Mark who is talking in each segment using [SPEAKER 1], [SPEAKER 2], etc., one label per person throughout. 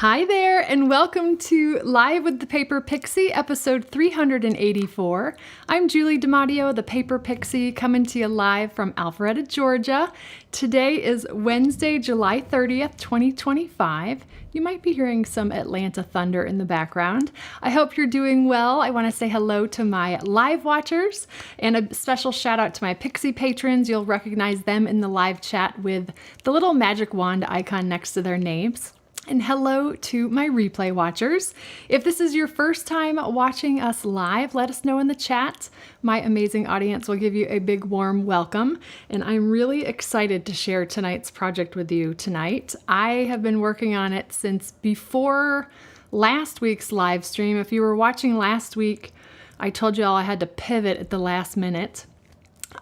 [SPEAKER 1] Hi there, and welcome to Live with the Paper Pixie, episode 384. I'm Julie DiMatteo, the Paper Pixie, coming to you live from Alpharetta, Georgia. Today is Wednesday, July 30th, 2025. You might be hearing some Atlanta thunder in the background. I hope you're doing well. I want to say hello to my live watchers and a special shout out to my Pixie patrons. You'll recognize them in the live chat with the little magic wand icon next to their names. And hello to my replay watchers. If this is your first time watching us live, let us know in the chat. My amazing audience will give you a big warm welcome. And I'm really excited to share tonight's project with you tonight. I have been working on it since before last week's live stream. If you were watching last week, I told you all I had to pivot at the last minute.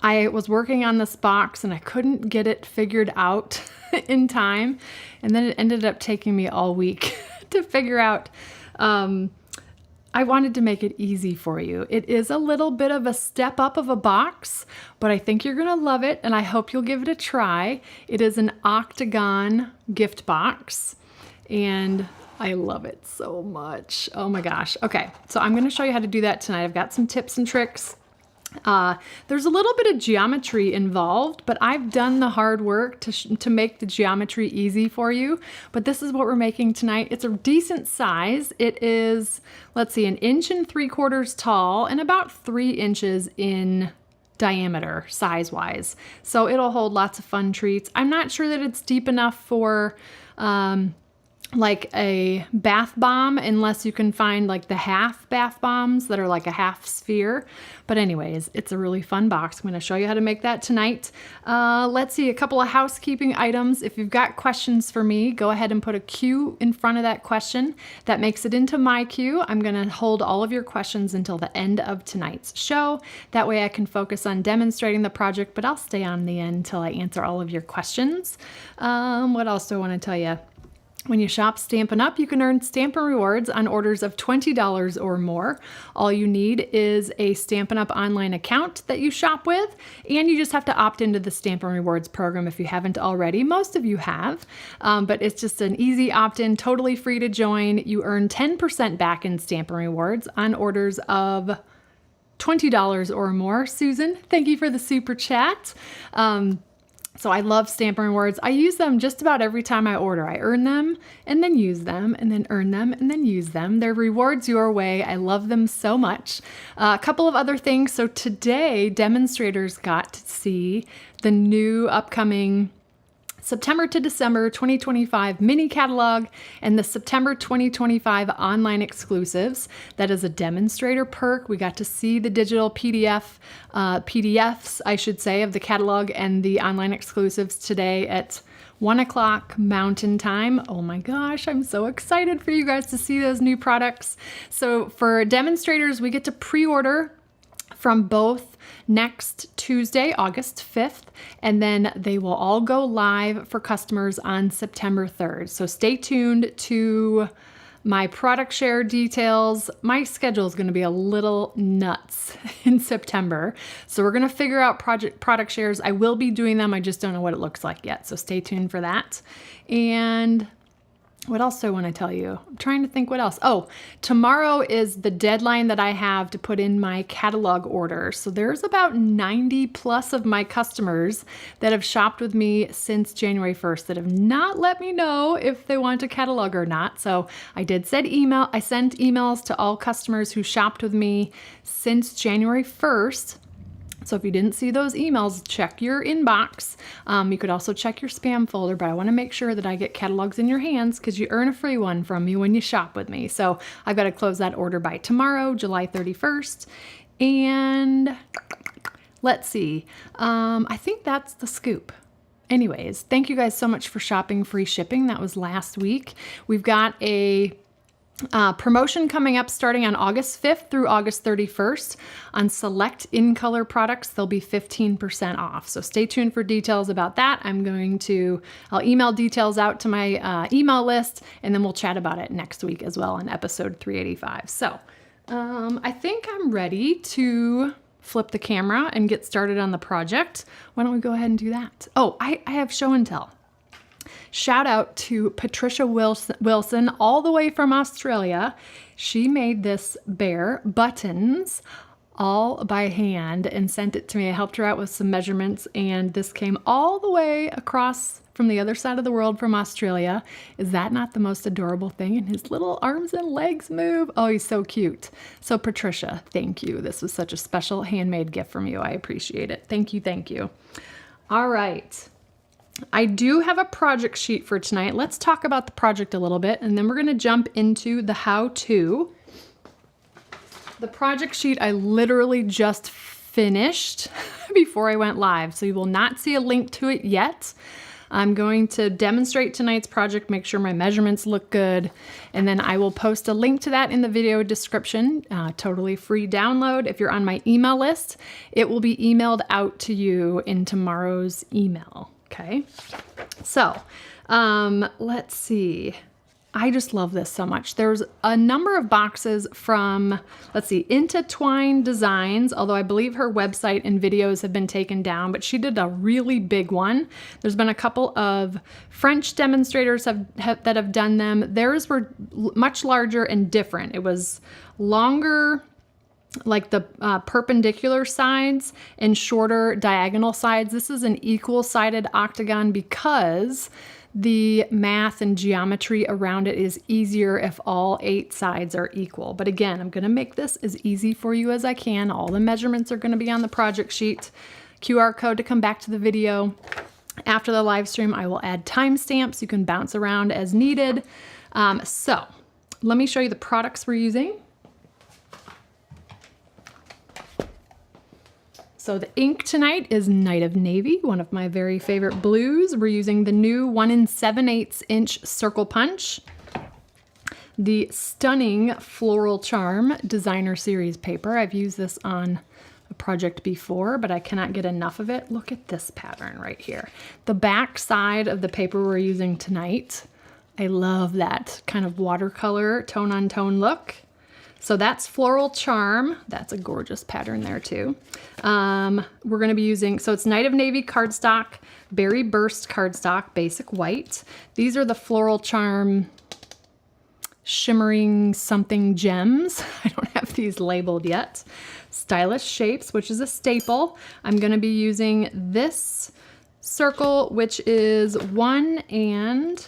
[SPEAKER 1] I was working on this box and I couldn't get it figured out in time. And then it ended up taking me all week to figure out. I wanted to make it easy for you. It is a little bit of a step up of a box, but I think you're gonna love it and I hope you'll give it a try. It is an Octagon Gift Box and I love it so much. Oh my gosh. Okay, so I'm gonna show you how to do that tonight. I've got some tips and tricks. There's a little bit of geometry involved, but I've done the hard work to make the geometry easy for you. But this is what we're making tonight. It's a decent size. It is, let's see, 1 3/4 inches tall and about 3 inches in diameter size-wise. So it'll hold lots of fun treats. I'm not sure that it's deep enough for like a bath bomb, unless you can find like the half bath bombs that are like a half sphere. But anyways, it's a really fun box. I'm going to show you how to make that tonight. Let's see, a couple of housekeeping items. If you've got questions for me, go ahead and put a Q in front of that question. That makes it into my queue. I'm going to hold all of your questions until the end of tonight's show. That way I can focus on demonstrating the project, but I'll stay on the end until I answer all of your questions. What else do I want to tell you? When you shop Stampin' Up, you can earn Stampin' Rewards on orders of $20 or more. All you need is a Stampin' Up online account that you shop with, and you just have to opt into the Stampin' Rewards program if you haven't already. Most of you have, but it's just an easy opt-in, totally free to join. You earn 10% back in Stampin' Rewards on orders of $20 or more. Susan, thank you for the super chat. So I love Stampin' Rewards. I use them just about every time I order. I earn them and then use them and then earn them and then use them. They're rewards your way. I love them so much. A couple of other things. So today, demonstrators got to see the new upcoming September to December 2025 mini catalog and the September 2025 online exclusives. That is a demonstrator perk. We got to see the digital PDFs, I should say, of the catalog and the online exclusives today at 1 o'clock Mountain Time. Oh my gosh, I'm so excited for you guys to see those new products. So for demonstrators, we get to pre-order from both next Tuesday, August 5th, and then they will all go live for customers on September 3rd. So stay tuned to my product share details. My schedule is going to be a little nuts in September. So we're going to figure out product shares. I will be doing them. I just don't know what it looks like yet. So stay tuned for that. And what else do I want to tell you? I'm trying to think what else. Oh, tomorrow is the deadline that I have to put in my catalog order. So there's about 90 plus of my customers that have shopped with me since January 1st that have not let me know if they want a catalog or not. So I did send emails to all customers who shopped with me since January 1st. So if you didn't see those emails, check your inbox. You could also check your spam folder, but I want to make sure that I get catalogs in your hands because you earn a free one from me when you shop with me. So I've got to close that order by tomorrow, July 31st. And let's see, I think that's the scoop. Anyways, thank you guys so much for shopping free shipping. That was last week. We've got a promotion coming up starting on August 5th through August 31st on select in-color products. They'll be 15% off. So stay tuned for details about that. I'll email details out to my email list, and then we'll chat about it next week as well on episode 385. So I think I'm ready to flip the camera and get started on the project. Why don't we go ahead and do that? Oh, I have show and tell. Shout out to Patricia Wilson, all the way from Australia. She made this bear buttons all by hand and sent it to me. I helped her out with some measurements, and this came all the way across from the other side of the world from Australia. Is that not the most adorable thing? And his little arms and legs move. Oh, he's so cute. So Patricia, thank you. This was such a special handmade gift from you. I appreciate it. Thank you, thank you. All right. I do have a project sheet for tonight. Let's talk about the project a little bit, and then we're going to jump into the how-to. The project sheet I literally just finished before I went live, so you will not see a link to it yet. I'm going to demonstrate tonight's project, make sure my measurements look good, and then I will post a link to that in the video description. Totally free download. If you're on my email list, it will be emailed out to you in tomorrow's email. Okay, so let's see. I just love this so much. There's a number of boxes from, let's see, Intertwine Designs, although I believe her website and videos have been taken down, but she did a really big one. There's been a couple of French demonstrators that have done them. Theirs were much larger and different. It was longer, like the perpendicular sides, and shorter diagonal sides. This is an equal-sided octagon because the math and geometry around it is easier if all 8 sides are equal. But again, I'm going to make this as easy for you as I can. All the measurements are going to be on the project sheet. QR code to come back to the video. After the live stream, I will add timestamps. You can bounce around as needed. So let me show you the products we're using. So the ink tonight is Night of Navy, one of my very favorite blues. We're using the new 1 7/8 inch circle punch. The stunning Floral Charm designer series paper. I've used this on a project before, but I cannot get enough of it. Look at this pattern right here. The back side of the paper we're using tonight. I love that kind of watercolor tone on tone look. So that's Floral Charm. That's a gorgeous pattern there too. We're gonna be using, so it's Night of Navy cardstock, Berry Burst cardstock, basic white. These are the Floral Charm shimmering something gems. I don't have these labeled yet. Stylish Shapes, which is a staple. I'm gonna be using this circle, which is 1 and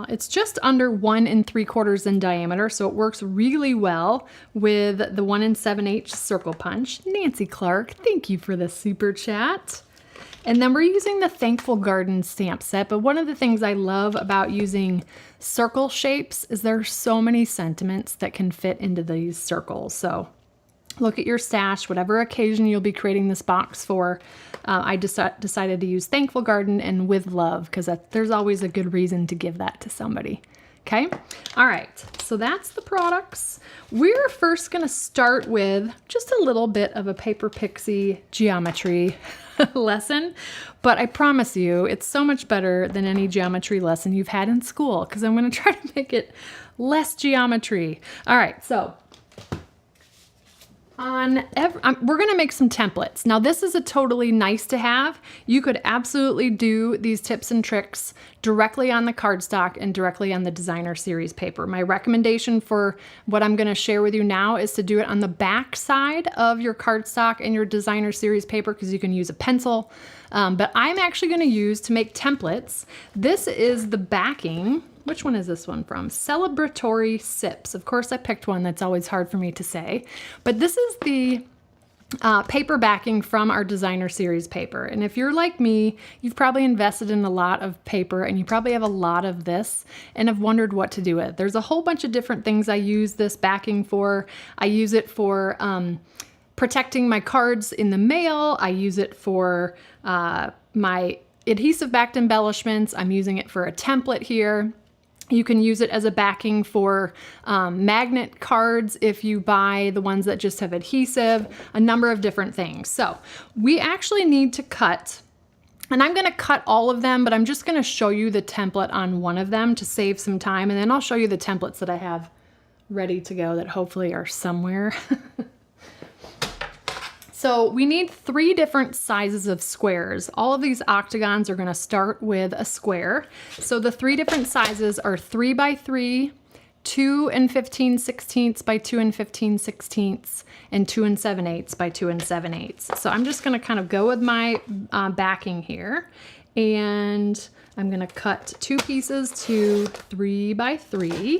[SPEAKER 1] it's just under 1 3/4 in diameter, so it works really well with the 1 7/8 circle punch. Nancy Clark, thank you for the super chat. And then we're using the Thankful Garden stamp set, but one of the things I love about using circle shapes is there's so many sentiments that can fit into these circles. So look at your stash, whatever occasion you'll be creating this box for. I decided to use Thankful Garden and With Love because there's always a good reason to give that to somebody. Okay, all right, so that's the products. We're first gonna start with just a little bit of a Paper Pixie geometry lesson, but I promise you it's so much better than any geometry lesson you've had in school because I'm gonna try to make it less geometry. All right, so we're gonna make some templates. Now this is a totally nice to have. You could absolutely do these tips and tricks directly on the cardstock and directly on the designer series paper. My recommendation for what I'm gonna share with you now is to do it on the back side of your cardstock and your designer series paper because you can use a pencil. But I'm actually gonna use to make templates. This is the backing. Which one is this one from? Celebratory Sips. Of course, I picked one that's always hard for me to say. But this is the paper backing from our designer series paper. And if you're like me, you've probably invested in a lot of paper and you probably have a lot of this and have wondered what to do with it. There's a whole bunch of different things I use this backing for. I use it for protecting my cards in the mail. I use it for my adhesive backed embellishments. I'm using it for a template here. You can use it as a backing for magnet cards if you buy the ones that just have adhesive, a number of different things. So we actually need to cut, and I'm gonna cut all of them, but I'm just gonna show you the template on one of them to save some time, and then I'll show you the templates that I have ready to go that hopefully are somewhere. So we need 3 different sizes of squares. All of these octagons are going to start with a square. So the 3 different sizes are 3 by 3, 2 and 15/16 by 2 and 15/16, and 2 and 7/8 by 2 and 7/8. So I'm just going to kind of go with my backing here, and I'm going to cut 2 pieces to 3 by 3.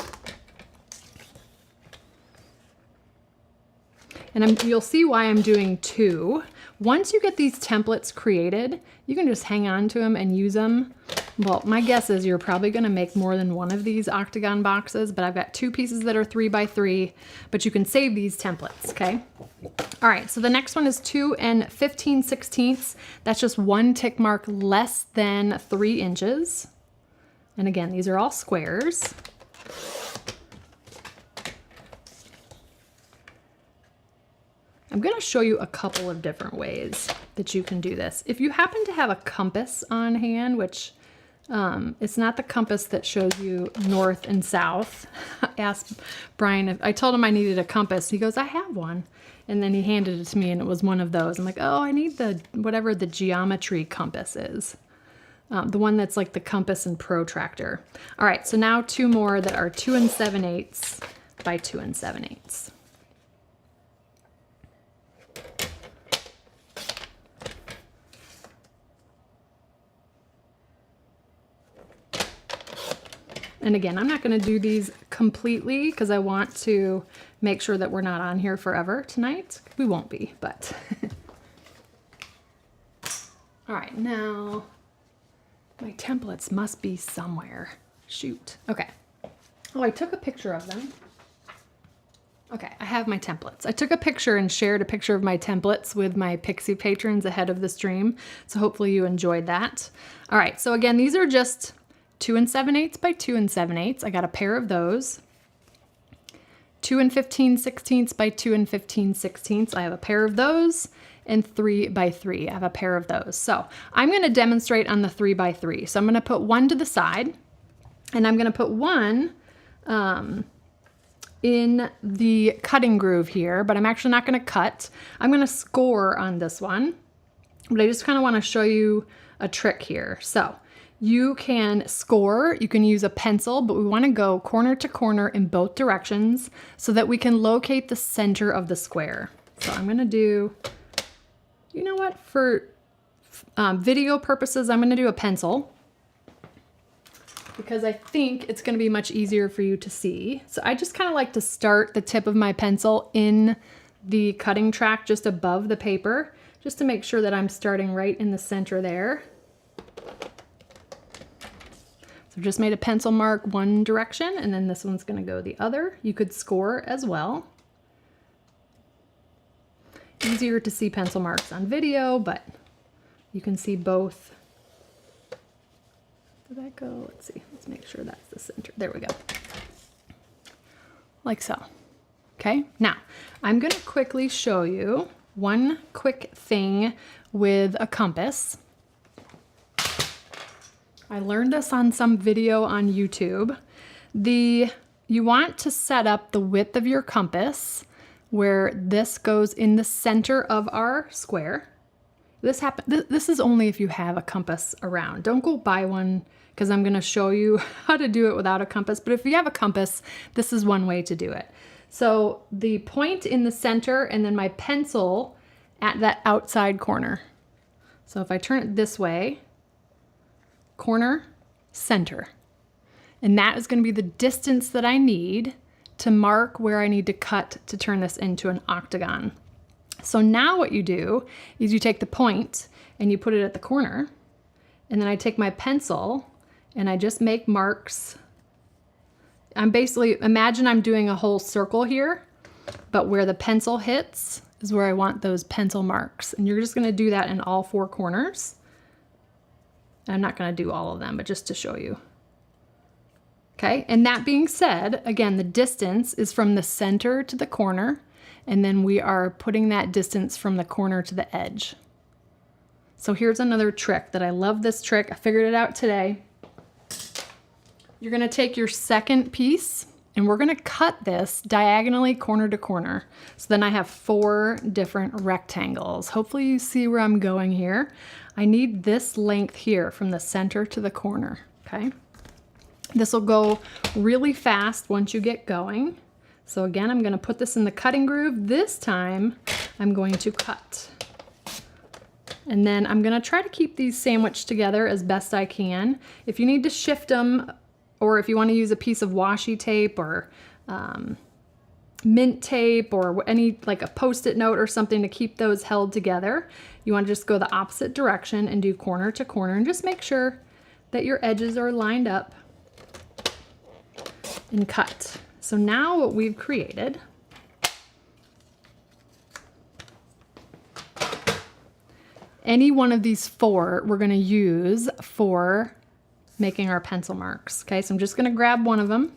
[SPEAKER 1] And you'll see why I'm doing 2. Once you get these templates created, you can just hang on to them and use them. Well, my guess is you're probably going to make more than one of these octagon boxes, but I've got 2 pieces that are 3 by 3, but you can save these templates, okay? All right, so the next one is 2 and 15/16. That's just 1 tick mark less than 3 inches. And again, these are all squares. I'm going to show you a couple of different ways that you can do this. If you happen to have a compass on hand, which it's not the compass that shows you north and south. I asked Brian if I told him I needed a compass. He goes, I have one. And then he handed it to me and it was one of those. I'm like, oh, I need the whatever the geometry compass is. The one that's like the compass and protractor. All right, so now 2 more that are 2 and 7/8 by 2 and 7/8. And again, I'm not going to do these completely because I want to make sure that we're not on here forever tonight. We won't be, but. All right, now my templates must be somewhere. Shoot. Okay. Oh, I took a picture of them. Okay, I have my templates. I took a picture and shared a picture of my templates with my Pixie patrons ahead of the stream. So hopefully you enjoyed that. All right, so again, these are just 2 and 7/8 by 2 and 7/8. I got a pair of those. 2 and 15/16 by 2 and 15/16. I have a pair of those. And 3 by 3. I have a pair of those. So I'm going to demonstrate on the 3 by 3. So I'm going to put one to the side, and I'm going to put one in the cutting groove here, but I'm actually not going to cut. I'm going to score on this one, but I just kind of want to show you a trick here. So you can score, you can use a pencil, but we want to go corner to corner in both directions so that we can locate the center of the square. So I'm going to do, you know what, for video purposes, I'm going to do a pencil because I think it's going to be much easier for you to see. So I just kind of like to start the tip of my pencil in the cutting track just above the paper, just to make sure that I'm starting right in the center there. So just made a pencil mark one direction, and then this one's going to go the other. You could score as well. Easier to see pencil marks on video, but you can see both. Did that go? Let's see. Let's make sure that's the center. There we go. Like so. Okay, now I'm going to quickly show you one quick thing with a compass. I learned this on some video on YouTube. You want to set up the width of your compass where this goes in the center of our square. This is only if you have a compass around. Don't go buy one because I'm going to show you how to do it without a compass. But if you have a compass, this is one way to do it. So the point in the center and then my pencil at that outside corner. So if I turn it this way, corner, center. And that is going to be the distance that I need to mark where I need to cut to turn this into an octagon. So now what you do is you take the point and you put it at the corner, and then I take my pencil and I just make marks. I'm basically, imagine I'm doing a whole circle here, but where the pencil hits is where I want those pencil marks. And you're just going to do that in all 4 corners. And I'm not going to do all of them, but just to show you. Okay, and that being said, again, the distance is from the center to the corner, and then we are putting that distance from the corner to the edge. So here's another trick that I love this trick. I figured it out today. You're going to take your second piece and we're gonna cut this diagonally corner to corner. So then I have 4 different rectangles. Hopefully you see where I'm going here. I need this length here from the center to the corner, okay? This will go really fast once you get going. So again, I'm gonna put this in the cutting groove. This time, I'm going to cut. And then I'm gonna try to keep these sandwiched together as best I can. If you need to shift them, or if you wanna use a piece of washi tape or mint tape or any, like a Post-it note or something to keep those held together, you wanna just go the opposite direction and do corner to corner and just make sure that your edges are lined up and cut. So now what we've created any one of these 4 we're going to use for making our pencil marks. Okay, so I'm just going to grab one of them,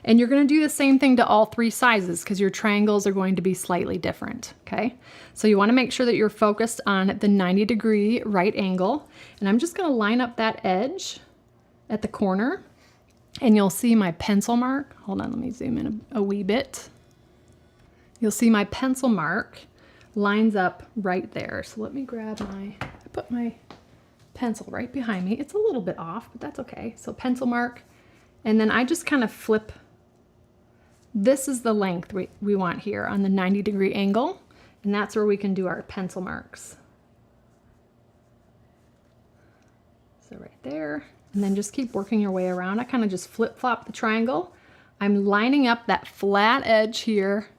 [SPEAKER 1] and you're going to do the same thing to all 3 sizes because your triangles are going to be slightly different. Okay, so you want to make sure that you're focused on the 90-degree right angle, and I'm just going to line up that edge at the corner, and you'll see my pencil mark. Hold on, let me zoom in a wee bit. You'll see my pencil mark lines up right there. So let me grab I put my pencil right behind me. It's a little bit off, but that's okay. So pencil mark, and then I just kind of flip. This is the length we want here on the 90-degree angle, and that's where we can do our pencil marks. So right there, and then just keep working your way around. I kind of just flip-flop the triangle. I'm lining up that flat edge here,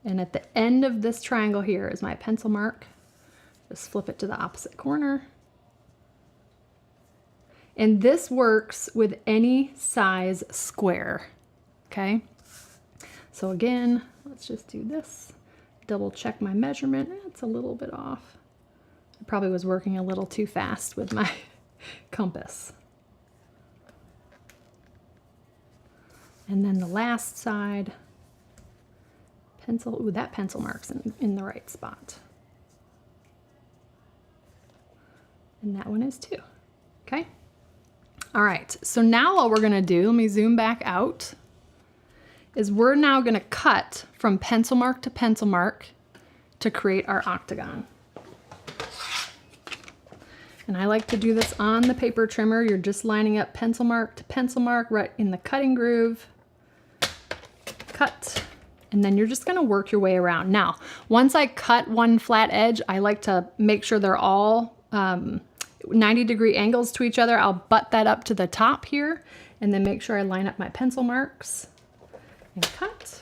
[SPEAKER 1] and at the end of this triangle here is my pencil mark. Just flip it to the opposite corner. And this works with any size square, okay? So again, let's just do this. Double check my measurement. It's a little bit off. I probably was working a little too fast with my compass. And then the last side, pencil, ooh, that pencil mark's in the right spot. And that one is too, okay? All right, so now what we're gonna do, let me zoom back out, is we're now gonna cut from pencil mark to create our octagon. And I like to do this on the paper trimmer. You're just lining up pencil mark to pencil mark right in the cutting groove. Cut, and then you're just gonna work your way around. Now, once I cut one flat edge, I like to make sure they're all 90-degree angles to each other. I'll butt that up to the top here, and then make sure I line up my pencil marks and cut.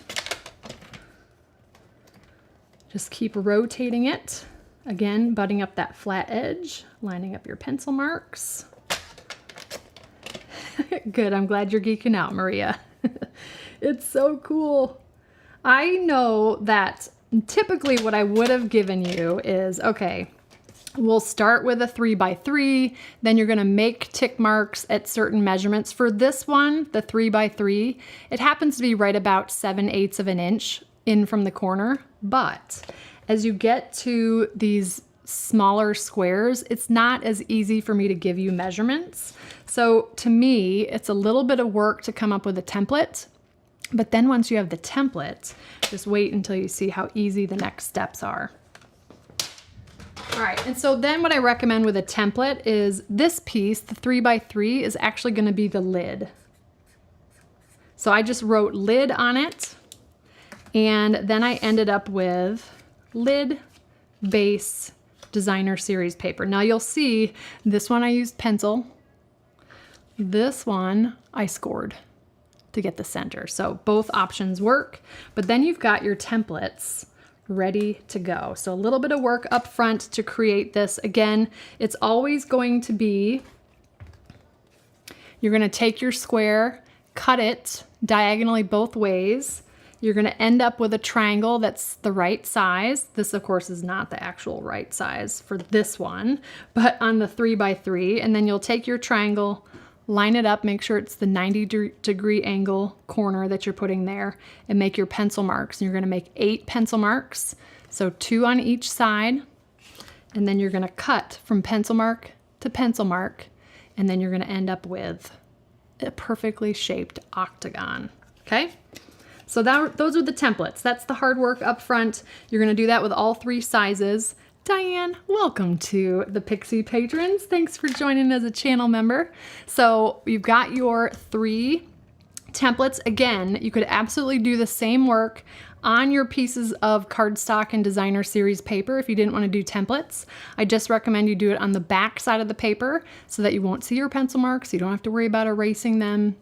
[SPEAKER 1] Just keep rotating it. Again, butting up that flat edge, lining up your pencil marks. Good, I'm glad you're geeking out, Maria. It's so cool. I know that typically what I would have given you is, okay, we'll start with a 3x3, then you're gonna make tick marks at certain measurements. For this one, the 3x3, it happens to be right about 7/8 of an inch in from the corner, but as you get to these smaller squares, it's not as easy for me to give you measurements. So to me, it's a little bit of work to come up with a template. But then once you have the template, just wait until you see how easy the next steps are. All right, and so then what I recommend with a template is this piece, the 3x3, is actually gonna be the lid. So I just wrote lid on it, and then I ended up with lid, base, designer series paper. Now you'll see this one I used pencil, this one I scored to get the center. So both options work, but then you've got your templates ready to go. So a little bit of work up front to create this. Again, it's always going to be, you're gonna take your square, cut it diagonally both ways. You're gonna end up with a triangle that's the right size. This, of course, is not the actual right size for this one, but on the 3x3, and then you'll take your triangle, line it up, make sure it's the 90-degree angle corner that you're putting there, and make your pencil marks. And you're gonna make 8 pencil marks, so 2 on each side, and then you're gonna cut from pencil mark to pencil mark, and then you're gonna end up with a perfectly shaped octagon, okay? So those are the templates. That's the hard work up front. You're gonna do that with all 3 sizes. Diane, welcome to the Pixie patrons. Thanks for joining as a channel member. So you've got your 3 templates. Again, you could absolutely do the same work on your pieces of cardstock and designer series paper if you didn't want to do templates. I just recommend you do it on the back side of the paper so that you won't see your pencil marks. You don't have to worry about erasing them.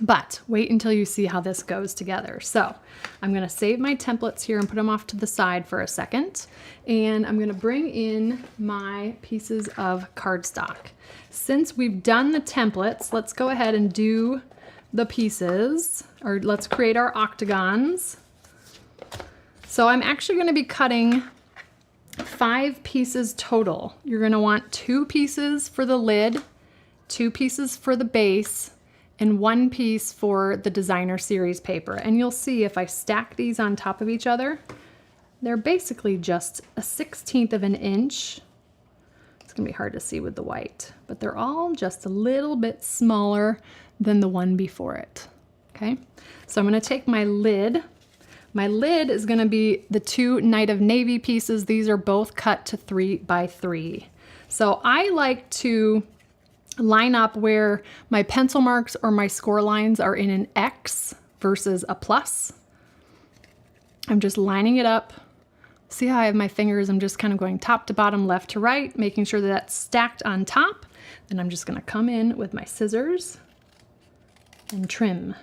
[SPEAKER 1] But wait until you see how this goes together. So I'm going to save my templates here and put them off to the side for a second. And I'm going to bring in my pieces of cardstock. Since we've done the templates, let's go ahead and do the pieces, or let's create our octagons. So I'm actually going to be cutting 5 pieces total. You're going to want 2 pieces for the lid, 2 pieces for the base, and 1 piece for the designer series paper. And you'll see if I stack these on top of each other, they're basically just a 1/16 of an inch. It's gonna be hard to see with the white, but they're all just a little bit smaller than the one before it, okay? So I'm gonna take my lid. My lid is gonna be the 2 Night of Navy pieces. These are both cut to 3 by 3. So I like to line up where my pencil marks or my score lines are in an X versus a plus. I'm just lining it up. See how I have my fingers? I'm just kind of going top to bottom, left to right, making sure that that's stacked on top. Then I'm just gonna come in with my scissors and trim.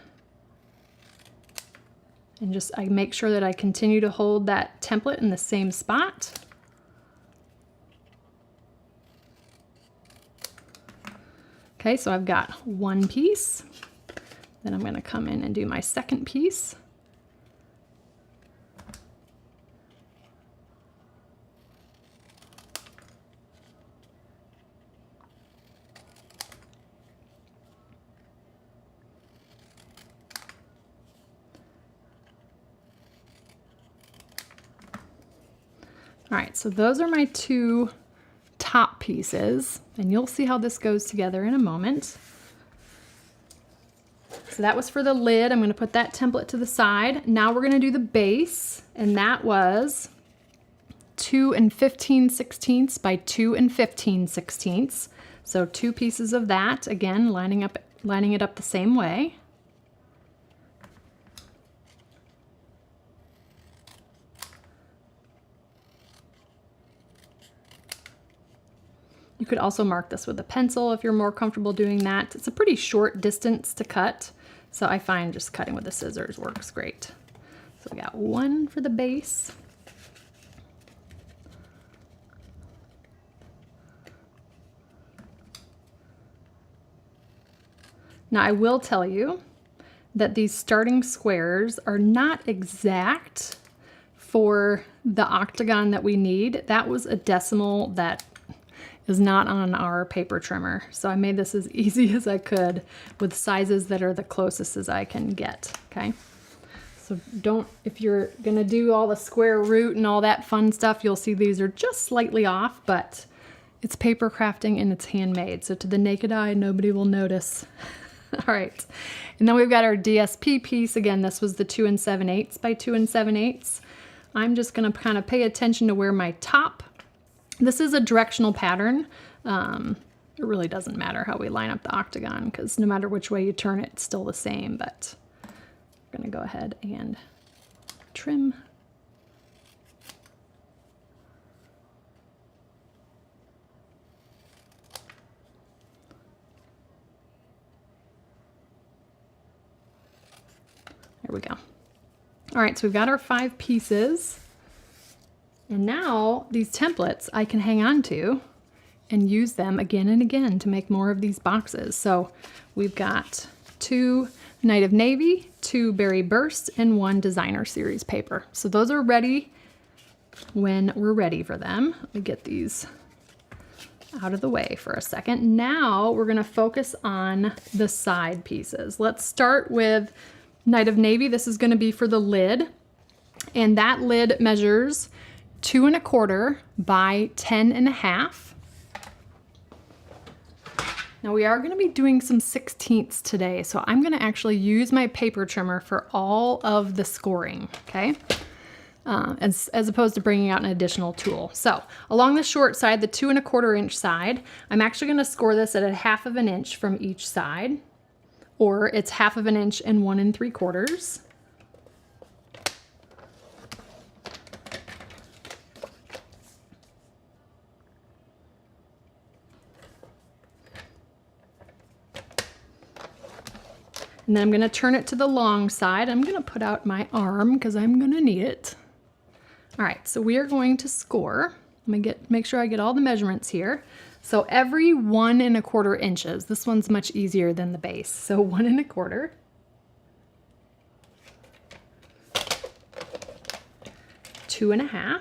[SPEAKER 1] And I make sure that I continue to hold that template in the same spot. Okay, so I've got 1 piece. Then I'm going to come in and do my 2nd piece. All right, so those are my 2 top pieces, and you'll see how this goes together in a moment. So that was for the lid. I'm going to put that template to the side. Now we're going to do the base, and that was 2 15/16 by 2 15/16. So 2 pieces of that, again, lining it up the same way. You could also mark this with a pencil if you're more comfortable doing that. It's a pretty short distance to cut, so I find just cutting with the scissors works great. So we got 1 for the base. Now I will tell you that these starting squares are not exact for the octagon that we need. That was a decimal that is not on our paper trimmer. So I made this as easy as I could with sizes that are the closest as I can get, okay? So if you're gonna do all the square root and all that fun stuff, you'll see these are just slightly off, but it's paper crafting and it's handmade. So to the naked eye, nobody will notice. All right, and then we've got our DSP piece. Again, this was the 2 7/8 by 2 7/8. I'm just gonna kind of pay attention to where my top. This is a directional pattern. It really doesn't matter how we line up the octagon because no matter which way you turn it, it's still the same, but I'm gonna go ahead and trim. There we go. All right, so we've got our 5 pieces. And now these templates I can hang on to and use them again and again to make more of these boxes. So we've got 2 Night of Navy, 2 Berry Burst, and 1 designer series paper. So those are ready when we're ready for them. Let me get these out of the way for a second. Now we're gonna focus on the side pieces. Let's start with Night of Navy. This is gonna be for the lid. And that lid measures 2 1/4 by 10 1/2. Now we are going to be doing some 16ths today, so I'm going to actually use my paper trimmer for all of the scoring, okay? As opposed to bringing out an additional tool. So along the short side, the 2 1/4 inch side, I'm actually going to score this at a 1/2 inch from each side, or it's 1/2 inch and 1 3/4. And then I'm going to turn it to the long side. I'm going to put out my arm because I'm going to need it. All right, so we are going to score. I'm going to make sure I get all the measurements here. So every 1 1/4 inches, this one's much easier than the base. So 1 1/4. 2 1/2.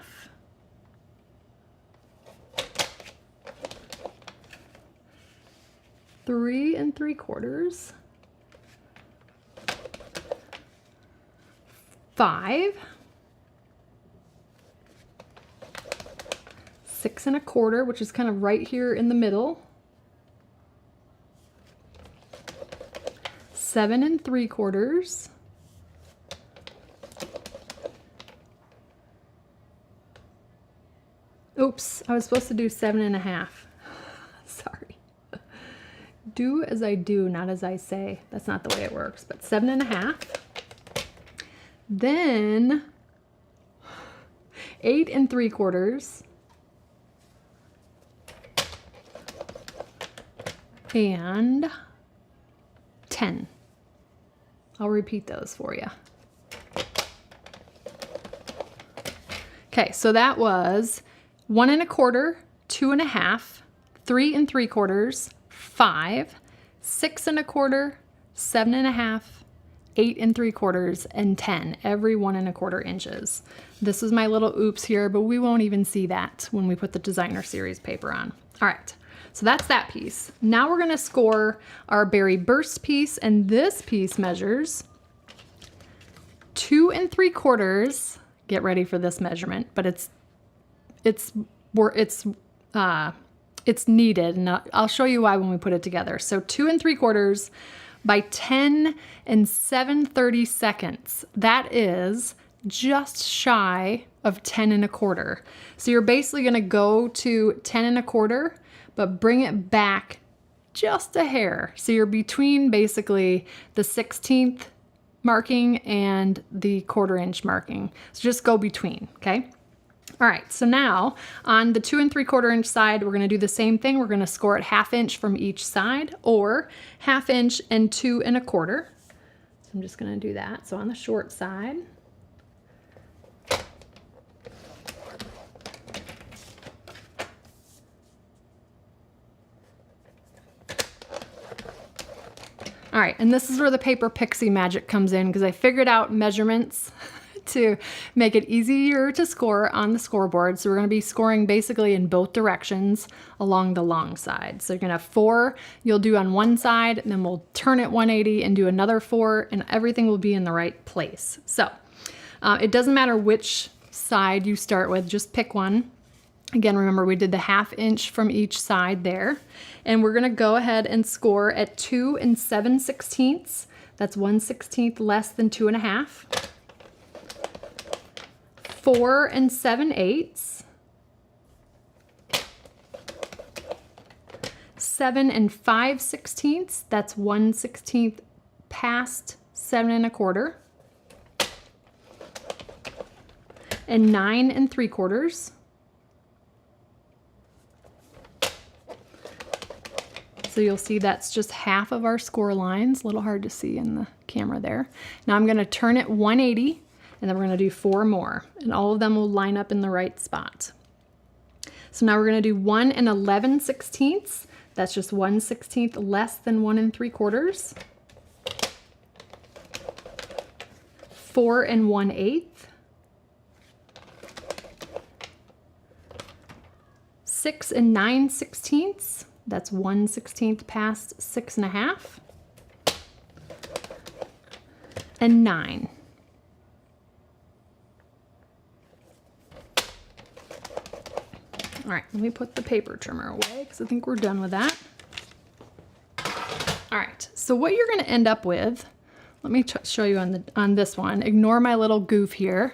[SPEAKER 1] 3 3/4. 5, 6 1/4, which is kind of right here in the middle, 7 3/4, oops, I was supposed to do 7 1/2. Sorry. Do as I do, not as I say. That's not the way it works, but 7 1/2. Then 8 3/4 and 10. I'll repeat those for you. Okay, so that was 1 1/4, 2 1/2, 3 3/4, 5, 6 1/4, 7 1/2, 8 3/4, and 10, every 1 1/4 inches. This is my little oops here, but we won't even see that when we put the designer series paper on. All right, so that's that piece. Now we're gonna score our berry burst piece, and this piece measures 2 3/4. Get ready for this measurement, but it's needed, and I'll show you why when we put it together. So 2 3/4 by 10 7/32. That is just shy of 10 1/4. So you're basically gonna go to 10 1/4, but bring it back just a hair. So you're between basically the 16th marking and the 1/4 inch marking. So just go between, okay? All right, so now on the 2 3/4 inch side, we're gonna do the same thing. We're gonna score it 1/2 inch from each side, or 1/2 inch and 2 1/4. So I'm just gonna do that. So on the short side, all right, and this is where the paper pixie magic comes in, because I figured out measurements to make it easier to score on the scoreboard. So we're going to be scoring basically in both directions along the long side. So you're going to have 4 you'll do on one side, and then we'll turn it 180 and do another 4, and everything will be in the right place. So it doesn't matter which side you start with, just pick one. Again, remember we did the 1/2 inch from each side there, and we're going to go ahead and score at 2 7/16. That's 1/16 less than 2 1/2. 4 7/8. 7 5/16. That's 1/16 past 7 1/4. And 9 3/4. So you'll see that's just half of our score lines. A little hard to see in the camera there. Now I'm going to turn it 180, and then we're going to do 4 more, and all of them will line up in the right spot. So now we're going to do 1 11/16. That's just 1/16 less than 1 3/4. 4 1/8. 6 9/16. That's 1/16 past 6 1/2. And 9. All right, let me put the paper trimmer away because I think we're done with that. So what you're gonna end up with, let me show you on this one. Ignore my little goof here.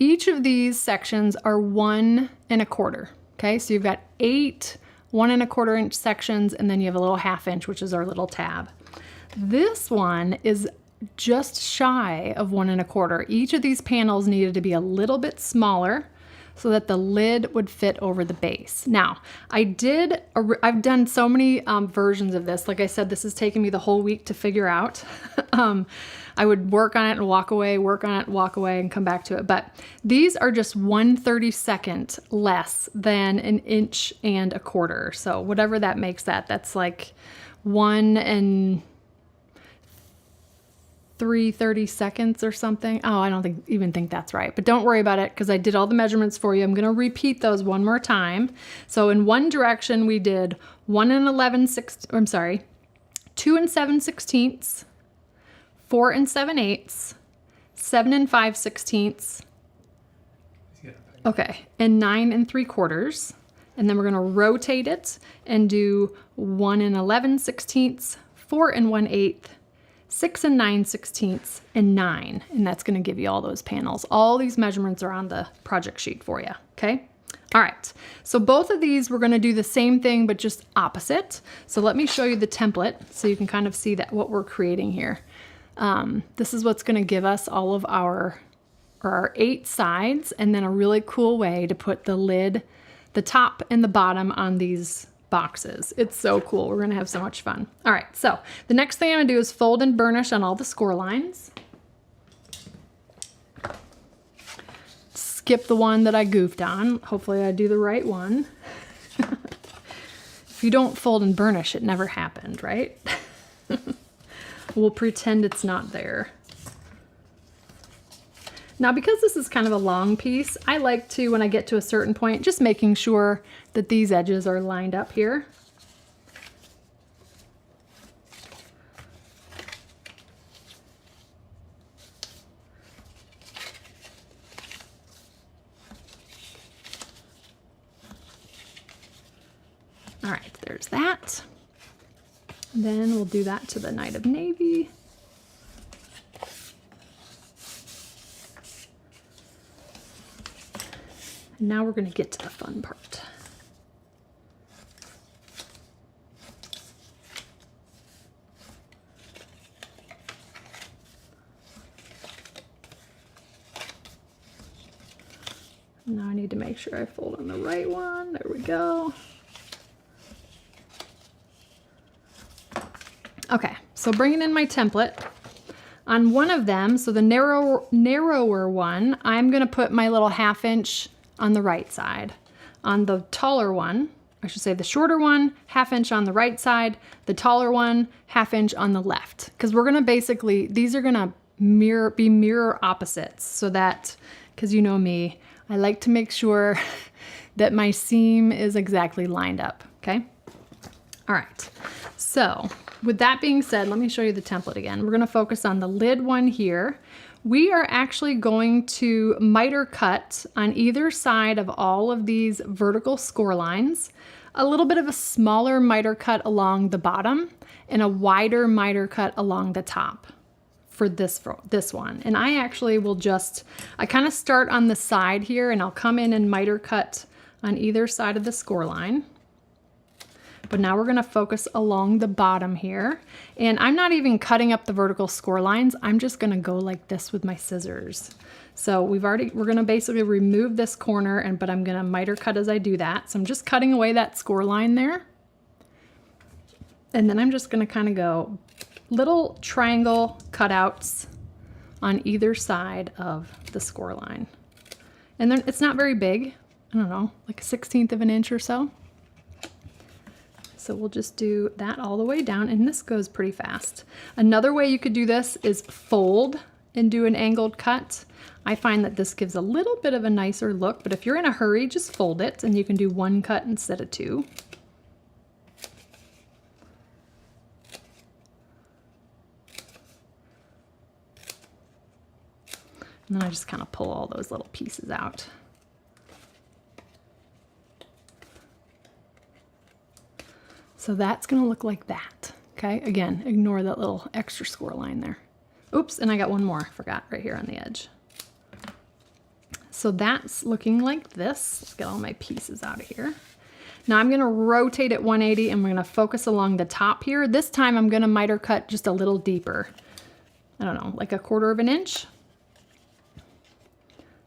[SPEAKER 1] Each of these sections are 1 1/4. Okay, so you've got 8 1 1/4 inch sections, and then you have a little 1/2 inch, which is our little tab. This one is just shy of 1 1/4. Each of these panels needed to be a little bit smaller so that the lid would fit over the base. Now, I've done so many versions of this. Like I said, this has taken me the whole week to figure out. I would work on it and walk away, work on it, walk away, and come back to it. But these are just 1/32 less than 1 1/4 inch. So whatever that makes that's like 1 3/32 or something. Oh, I don't even think that's right, but don't worry about it because I did all the measurements for you. I'm going to repeat those one more time. So in one direction, we did 2 7/16, 4 7/8, 7 5/16, okay, and 9 3/4. And then we're going to rotate it and do 1 11/16, 4 1/8, 6 9/16, and 9. And that's going to give you all those panels. All these measurements are on the project sheet for you. Okay. All right. So both of these, we're going to do the same thing, but just opposite. So let me show you the template so you can kind of see that what we're creating here. This is what's going to give us all of our 8 sides, and then a really cool way to put the lid, the top and the bottom on these boxes. It's so cool. We're going to have so much fun. All right. So the next thing I'm going to do is fold and burnish on all the score lines. Skip the one that I goofed on. Hopefully I do the right one. If you don't fold and burnish, it never happened, right? We'll pretend it's not there. Now, because this is kind of a long piece, I like to, when I get to a certain point, just making sure that these edges are lined up here. All right, there's that. Then we'll do that to the Night of Navy. Now we're going to get to the fun part. Now I need to make sure I fold on the right one. There we go. Okay, so bringing in my template. On one of them, so the narrower one, I'm going to put my little 1/2 inch on the right side. On the taller one, I should say the shorter one, 1/2 inch on the right side, the taller one, 1/2 inch on the left. Because we're gonna basically, these are gonna be mirror opposites, so that, because you know me, I like to make sure that my seam is exactly lined up, okay? All right, so with that being said, let me show you the template again. We're gonna focus on the lid one here. We are actually going to miter cut on either side of all of these vertical score lines, a little bit of a smaller miter cut along the bottom and a wider miter cut along the top for this one. And I actually will I kind of start on the side here, and I'll come in and miter cut on either side of the score line. But now we're gonna focus along the bottom here. And I'm not even cutting up the vertical score lines. I'm just gonna go like this with my scissors. So we're gonna basically remove this corner, but I'm gonna miter cut as I do that. So I'm just cutting away that score line there. And then I'm just gonna kind of go little triangle cutouts on either side of the score line. And then it's not very big. I don't know, like 1/16 of an inch or so. So we'll just do that all the way down, and this goes pretty fast. Another way you could do this is fold and do an angled cut. I find that this gives a little bit of a nicer look, but if you're in a hurry, just fold it, and you can do 1 cut instead of 2. And then I just kind of pull all those little pieces out. So that's gonna look like that, Okay, again, ignore that little extra score line there. Oops, and I got one more, forgot, right here on the edge. So that's looking like this. Let's get all my pieces out of here. Now I'm gonna rotate it 180 and we're gonna focus along the top here. This time I'm gonna miter cut just a little deeper. I don't know, like 1/4 of an inch.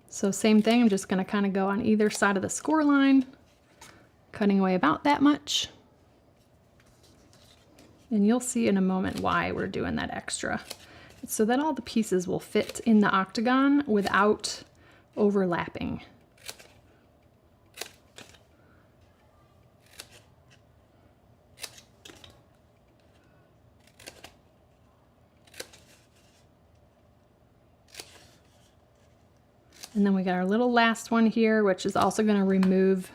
[SPEAKER 1] So same thing, I'm just gonna kind of go on either side of the score line, cutting away about that much. And you'll see in a moment why we're doing that extra. It's so that all the pieces will fit in the octagon without overlapping. And then we got our little last one here, which is also going to remove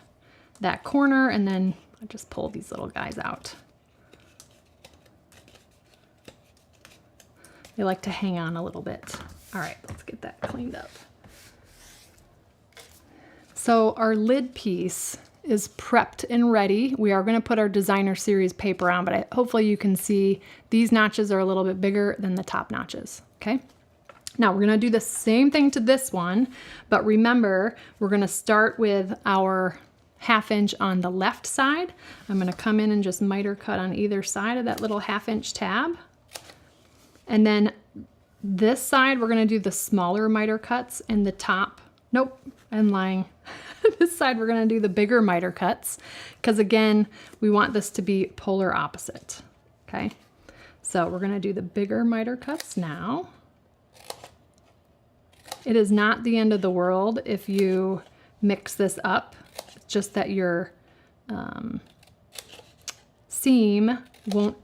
[SPEAKER 1] that corner, and then I'll just pull these little guys out. They like to hang on a little bit. All right, let's get that cleaned up. So our lid piece is prepped and ready. We are going to put our designer series paper on, but hopefully you can see these notches are a little bit bigger than the top notches, okay? Now we're going to do the same thing to this one, but remember, we're going to start with our 1/2 inch on the left side. I'm going to come in and just miter cut on either side of that little 1/2 inch tab. And then this side, we're going to do the smaller miter cuts, and the top, nope, I'm lying. This side, we're going to do the bigger miter cuts, because again, we want this to be polar opposite, okay? So we're going to do the bigger miter cuts now. It is not the end of the world if you mix this up. It's just that your seam won't,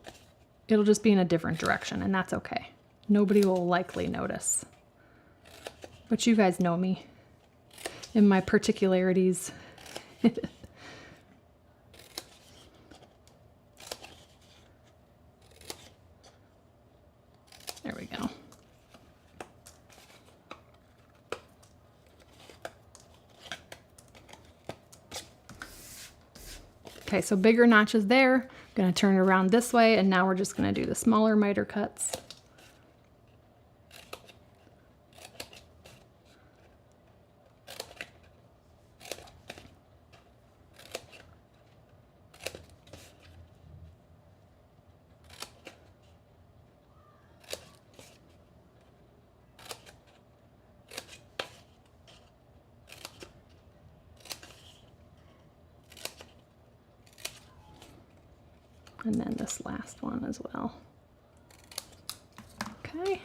[SPEAKER 1] it'll just be in a different direction, and that's okay. Nobody will likely notice. But you guys know me and my particularities. There we go. Okay, so bigger notches there. I'm gonna turn it around this way, and now we're just gonna do the smaller miter cuts. And then this last one as well. Okay.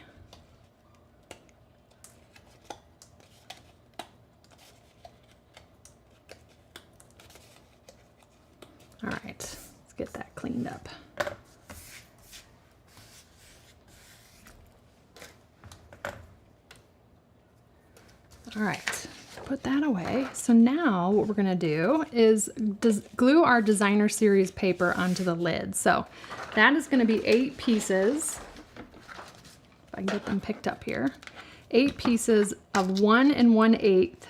[SPEAKER 1] All right, let's get that cleaned up. All right, put that away. So now what we're gonna do is glue our designer series paper onto the lid. So that is gonna be 8 pieces. If I can get them picked up here. 8 pieces of 1 1/8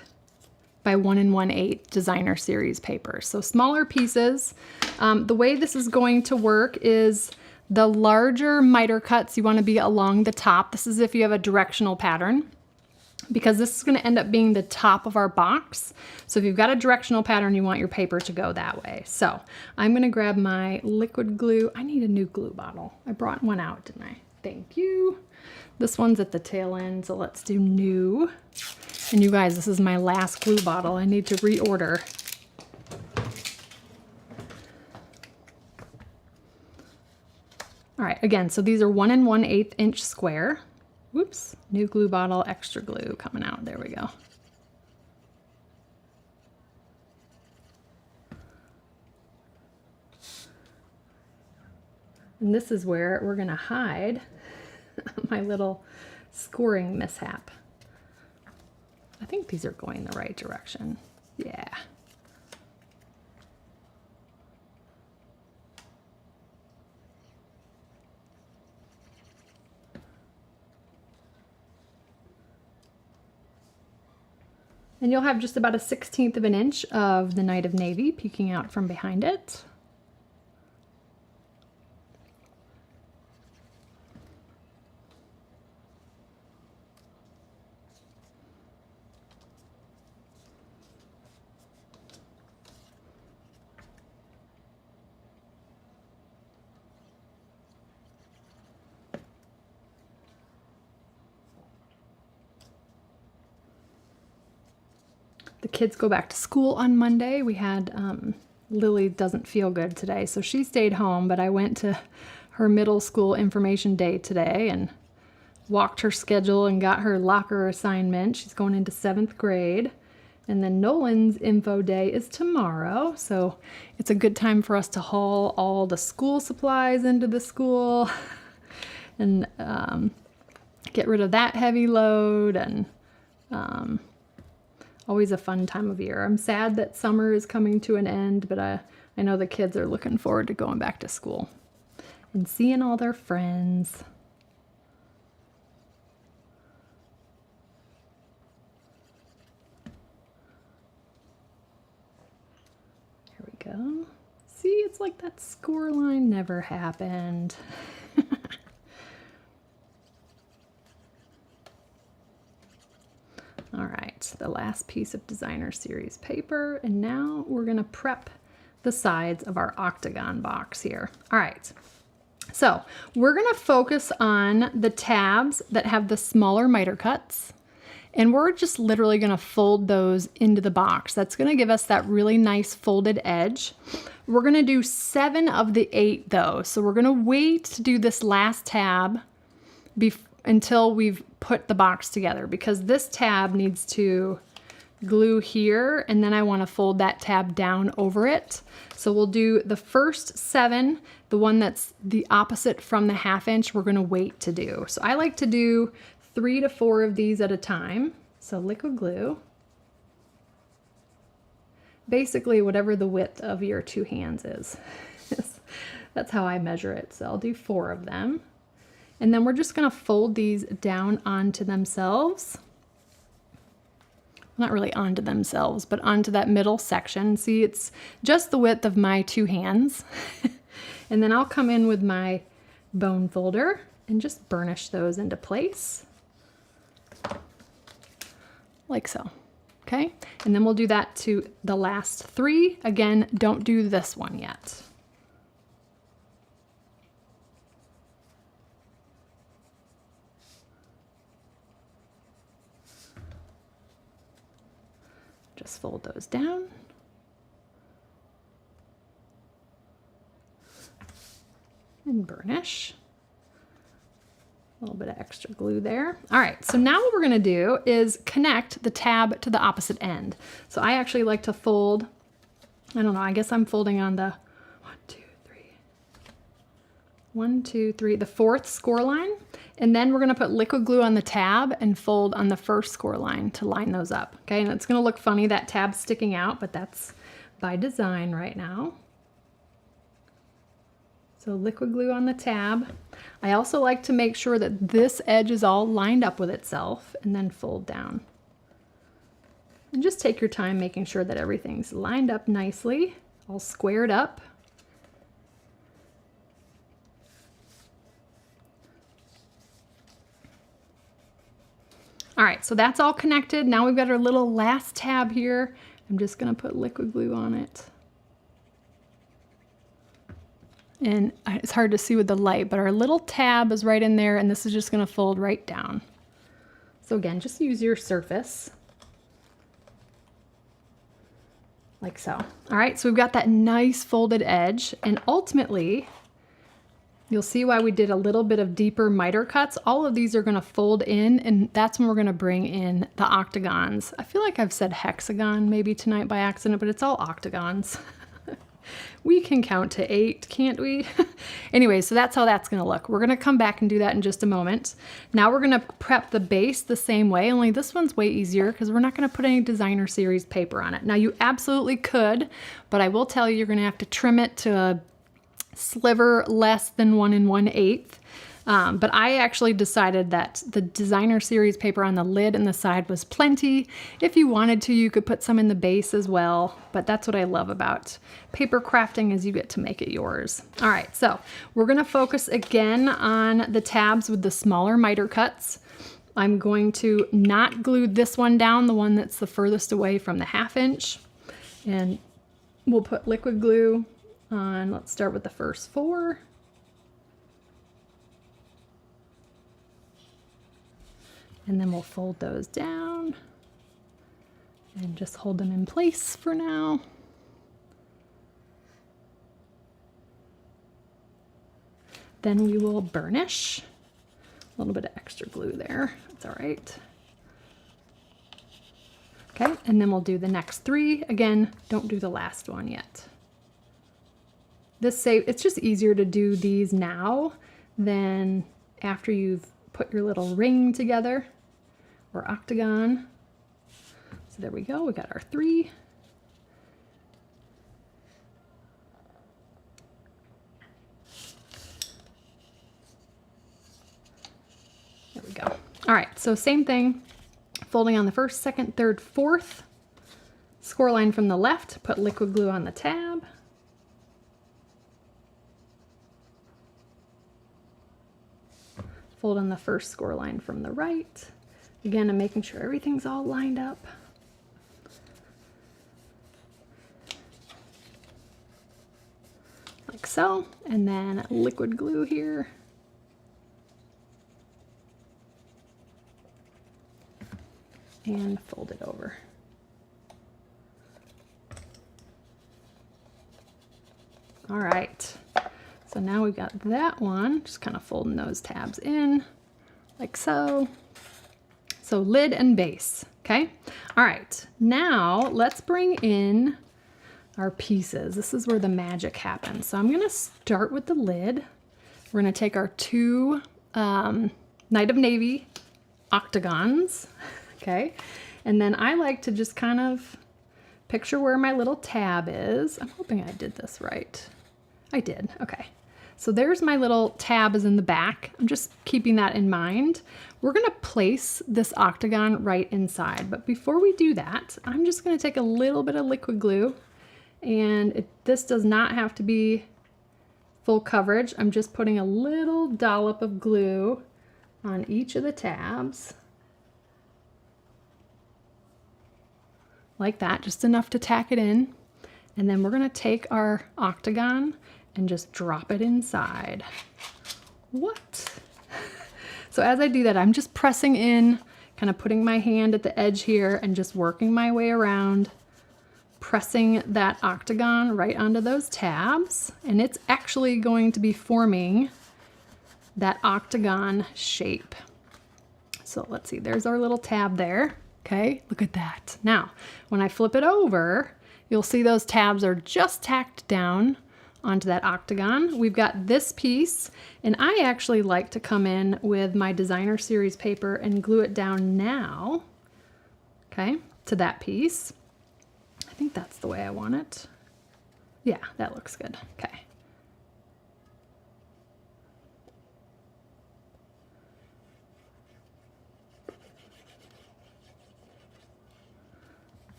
[SPEAKER 1] by 1 1/8 designer series paper. So smaller pieces. The way this is going to work is the larger miter cuts you wanna be along the top. This is if you have a directional pattern, because this is going to end up being the top of our box. So if you've got a directional pattern, you want your paper to go that way. So I'm going to grab my liquid glue. I need a new glue bottle. I brought one out, didn't I? Thank you. This one's at the tail end, so let's do new. And you guys, this is my last glue bottle. I need to reorder. All right, again, so these are 1 1/8 inch square. Whoops, new glue bottle, extra glue coming out. There we go. And this is where we're gonna hide my little scoring mishap. I think these are going the right direction. Yeah. And you'll have just about a 1/16 of an inch of the Night of Navy peeking out from behind it. The kids go back to school on Monday. We had, Lily doesn't feel good today, so she stayed home, but I went to her middle school information day today and walked her schedule and got her locker assignment. She's going into 7th grade. And then Nolan's info day is tomorrow, so it's a good time for us to haul all the school supplies into the school and get rid of that heavy load, and always a fun time of year. I'm sad that summer is coming to an end, but I know the kids are looking forward to going back to school and seeing all their friends. Here we go. See, it's like that score line never happened. All right, the last piece of designer series paper, and now we're gonna prep the sides of our Octagon box here. All right, so we're gonna focus on the tabs that have the smaller miter cuts, and we're just literally gonna fold those into the box. That's gonna give us that really nice folded edge. We're gonna do 7 of the 8 though, so we're gonna wait to do this last tab until we've put the box together, because this tab needs to glue here, and then I want to fold that tab down over it. So we'll do the first 7, the one that's the opposite from the 1/2 inch, we're going to wait to do. So I like to do 3 to 4 of these at a time. So liquid glue, basically whatever the width of your 2 hands is. That's how I measure it. So I'll do 4 of them. And then we're just gonna fold these down onto themselves. Not really onto themselves, but onto that middle section. See, it's just the width of my 2 hands. And then I'll come in with my bone folder and just burnish those into place. Like so, okay? And then we'll do that to the last 3. Again, don't do this one yet. Just fold those down. And burnish. A little bit of extra glue there. All right, so now what we're gonna do is connect the tab to the opposite end. So I actually like to fold, I don't know, I guess I'm folding on the 1, 2, 3, the 4th score line. And then we're gonna put liquid glue on the tab and fold on the 1st score line to line those up, okay? And it's gonna look funny, that tab sticking out, but that's by design right now. So liquid glue on the tab. I also like to make sure that this edge is all lined up with itself, and then fold down. And just take your time making sure that everything's lined up nicely, all squared up. All right, so that's all connected. Now we've got our little last tab here. I'm just gonna put liquid glue on it. And it's hard to see with the light, but our little tab is right in there, and this is just gonna fold right down. So again, just use your surface. Like so. All right, so we've got that nice folded edge, and ultimately, you'll see why we did a little bit of deeper miter cuts. All of these are gonna fold in, and that's when we're gonna bring in the octagons. I feel like I've said hexagon maybe tonight by accident, but it's all octagons. We can count to 8, can't we? Anyway, so that's how that's gonna look. We're gonna come back and do that in just a moment. Now we're gonna prep the base the same way, only this one's way easier because we're not gonna put any designer series paper on it. Now you absolutely could, but I will tell you, you're gonna have to trim it to a sliver less than 1 1/8. But I actually decided that the designer series paper on the lid and the side was plenty. If you wanted to, you could put some in the base as well, but that's what I love about paper crafting, is you get to make it yours. All right, so we're gonna focus again on the tabs with the smaller miter cuts. I'm going to not glue this one down, the one that's the furthest away from the 1/2 inch, and we'll put liquid glue on. Let's start with the first 4. And then we'll fold those down and just hold them in place for now. Then we will burnish. A little bit of extra glue there, that's all right. Okay, and then we'll do the next 3. Again, don't do the last one yet. It's just easier to do these now than after you've put your little ring together or octagon. So there we go, we got our 3. There we go. All right, so same thing, folding on the 1st, 2nd, 3rd, 4th. Score line from the left, put liquid glue on the tab. Fold on the 1st score line from the right. Again, I'm making sure everything's all lined up. Like so, and then liquid glue here. And fold it over. All right, so now we've got that one, just kind of folding those tabs in like so. So lid and base, okay? All right, now let's bring in our pieces. This is where the magic happens. So I'm gonna start with the lid. We're gonna take our 2 Night of Navy octagons, okay? And then I like to just kind of picture where my little tab is. I'm hoping I did this right. I did, okay. So there's my little tab is in the back. I'm just keeping that in mind. We're gonna place this octagon right inside, but before we do that, I'm just gonna take a little bit of liquid glue, and this does not have to be full coverage. I'm just putting a little dollop of glue on each of the tabs. Like that, just enough to tack it in. And then we're gonna take our octagon and just drop it inside. What? So as I do that, I'm just pressing in, kind of putting my hand at the edge here and just working my way around, pressing that octagon right onto those tabs. And it's actually going to be forming that octagon shape. So let's see, there's our little tab there. Okay, look at that. Now, when I flip it over, you'll see those tabs are just tacked down onto that octagon. We've got this piece, and I actually like to come in with my designer series paper and glue it down now, okay, to that piece. I think that's the way I want it. Yeah, that looks good, okay.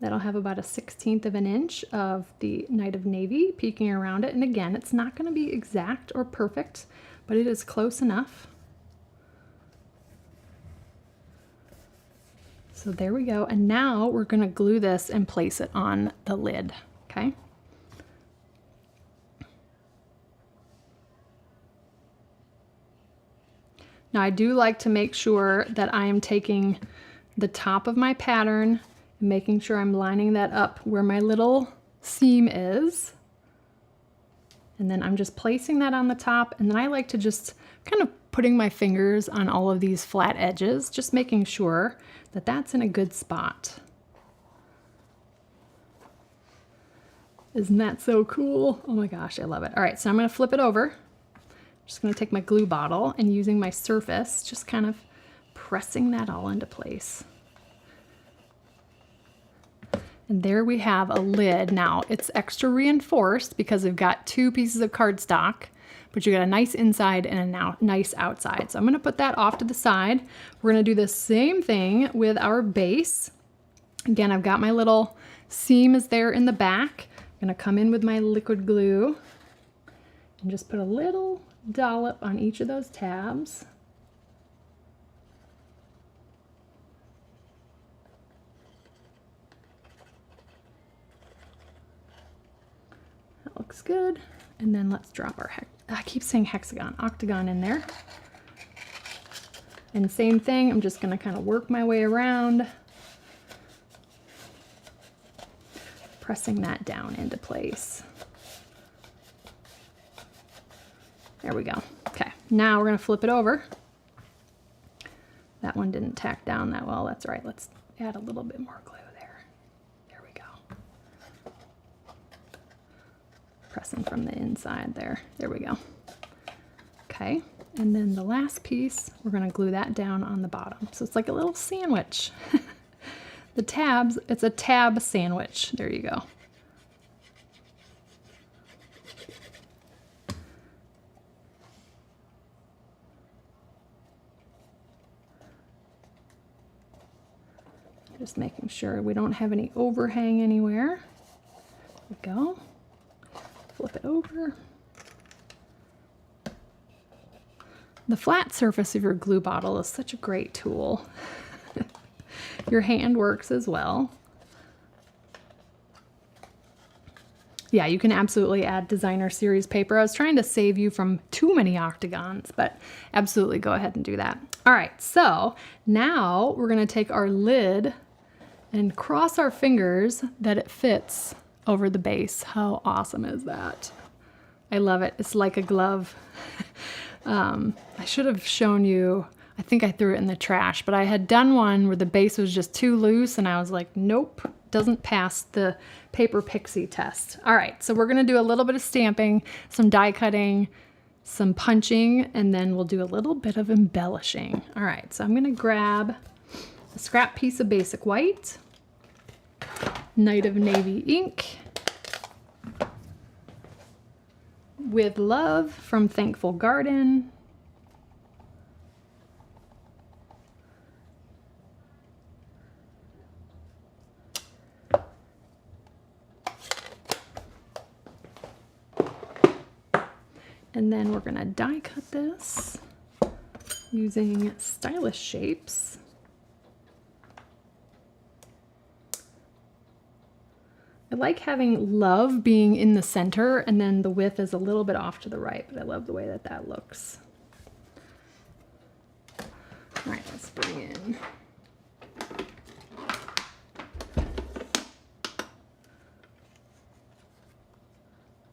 [SPEAKER 1] That'll have about a 1/16 of an inch of the Night of Navy peeking around it. And again, it's not going to be exact or perfect, but it is close enough. So there we go. And now we're going to glue this and place it on the lid, okay? Now I do like to make sure that I am taking the top of my pattern, making sure I'm lining that up where my little seam is. And then I'm just placing that on the top, and then I like to just kind of putting my fingers on all of these flat edges, just making sure that that's in a good spot. Isn't that so cool? Oh my gosh, I love it. All right, so I'm gonna flip it over. I'm just gonna take my glue bottle and using my surface, just kind of pressing that all into place. And there we have a lid. Now it's extra reinforced because we've got 2 pieces of cardstock, but you got a nice inside and a nice outside. So I'm gonna put that off to the side. We're gonna do the same thing with our base. Again, I've got my little seam is there in the back. I'm gonna come in with my liquid glue and just put a little dollop on each of those tabs. Looks good. And then let's drop our I keep saying hexagon, octagon in there. And same thing, I'm just gonna kind of work my way around, pressing that down into place. There we go. Okay, now we're gonna flip it over. That one didn't tack down that well, that's all right. Let's add a little bit more glue there. There we go. Pressing from the inside there. There we go. Okay, and then the last piece, we're gonna glue that down on the bottom. So it's like a little sandwich. The tabs, it's a tab sandwich. There you go. Just making sure we don't have any overhang anywhere. There we go. Flip it over. The flat surface of your glue bottle is such a great tool. Your hand works as well. Yeah, you can absolutely add designer series paper. I was trying to save you from too many octagons, but absolutely go ahead and do that. All right, so now we're gonna take our lid and cross our fingers that it fits over the base. How awesome is that? I love it. It's like a glove. I should have shown you, I think I threw it in the trash, but I had done one where the base was just too loose and I was like, nope, doesn't pass the paper pixie test. All right, so we're gonna do a little bit of stamping, some die cutting, some punching, and then we'll do a little bit of embellishing. All right, so I'm gonna grab a scrap piece of basic white, Night of Navy ink, With Love from Thankful Garden, and then we're gonna die cut this using stylish shapes. I like having love being in the center and then the width is a little bit off to the right, but I love the way that that looks. All right, let's bring in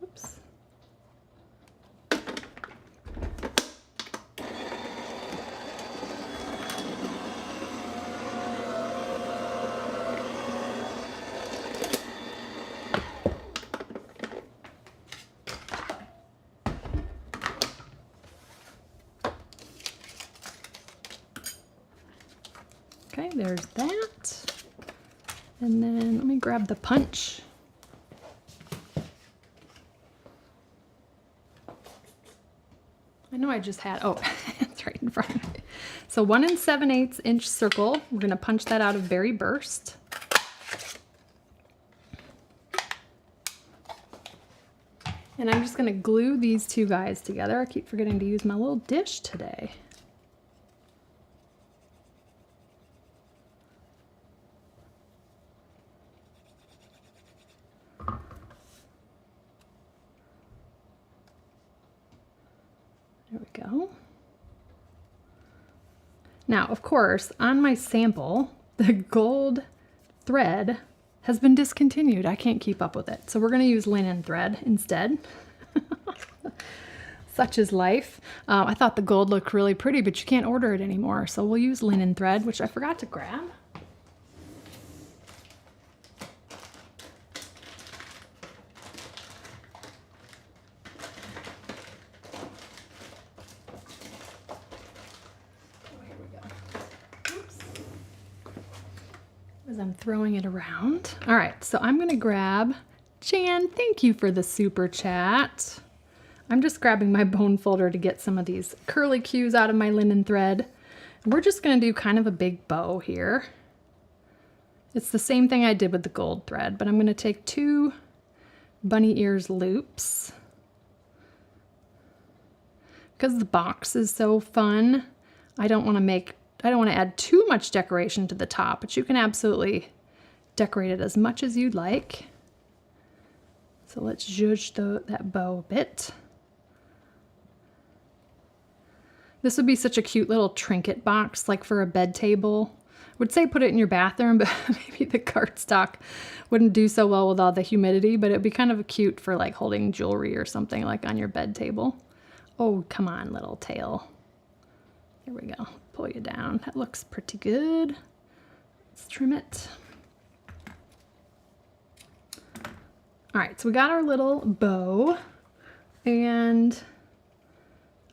[SPEAKER 1] oops. Okay, there's that. And then let me grab the punch. I know I just had, oh, it's right in front of me. So 1 7/8 inch circle. We're gonna punch that out of Berry Burst. And I'm just gonna glue these two guys together. I keep forgetting to use my little dish today. There we go. Now, of course, on my sample, the gold thread has been discontinued. I can't keep up with it. So we're gonna use linen thread instead. Such is life. I thought the gold looked really pretty, but you can't order it anymore. So we'll use linen thread, which I forgot to grab. As I'm throwing it around. All right, so I'm gonna grab, Jan, thank you for the super chat. I'm just grabbing my bone folder to get some of these curly cues out of my linen thread. We're just gonna do kind of a big bow here. It's the same thing I did with the gold thread, but I'm gonna take 2 bunny ears loops. Because the box is so fun, I don't want to add too much decoration to the top, but you can absolutely decorate it as much as you'd like. So let's zhuzh that bow a bit. This would be such a cute little trinket box, like for a bed table. I would say put it in your bathroom, but maybe the cardstock wouldn't do so well with all the humidity, but it'd be kind of cute for like holding jewelry or something like on your bed table. Oh, come on, little tail. There we go. Pull you down. That looks pretty good. Let's trim it. All right, so we got our little bow, and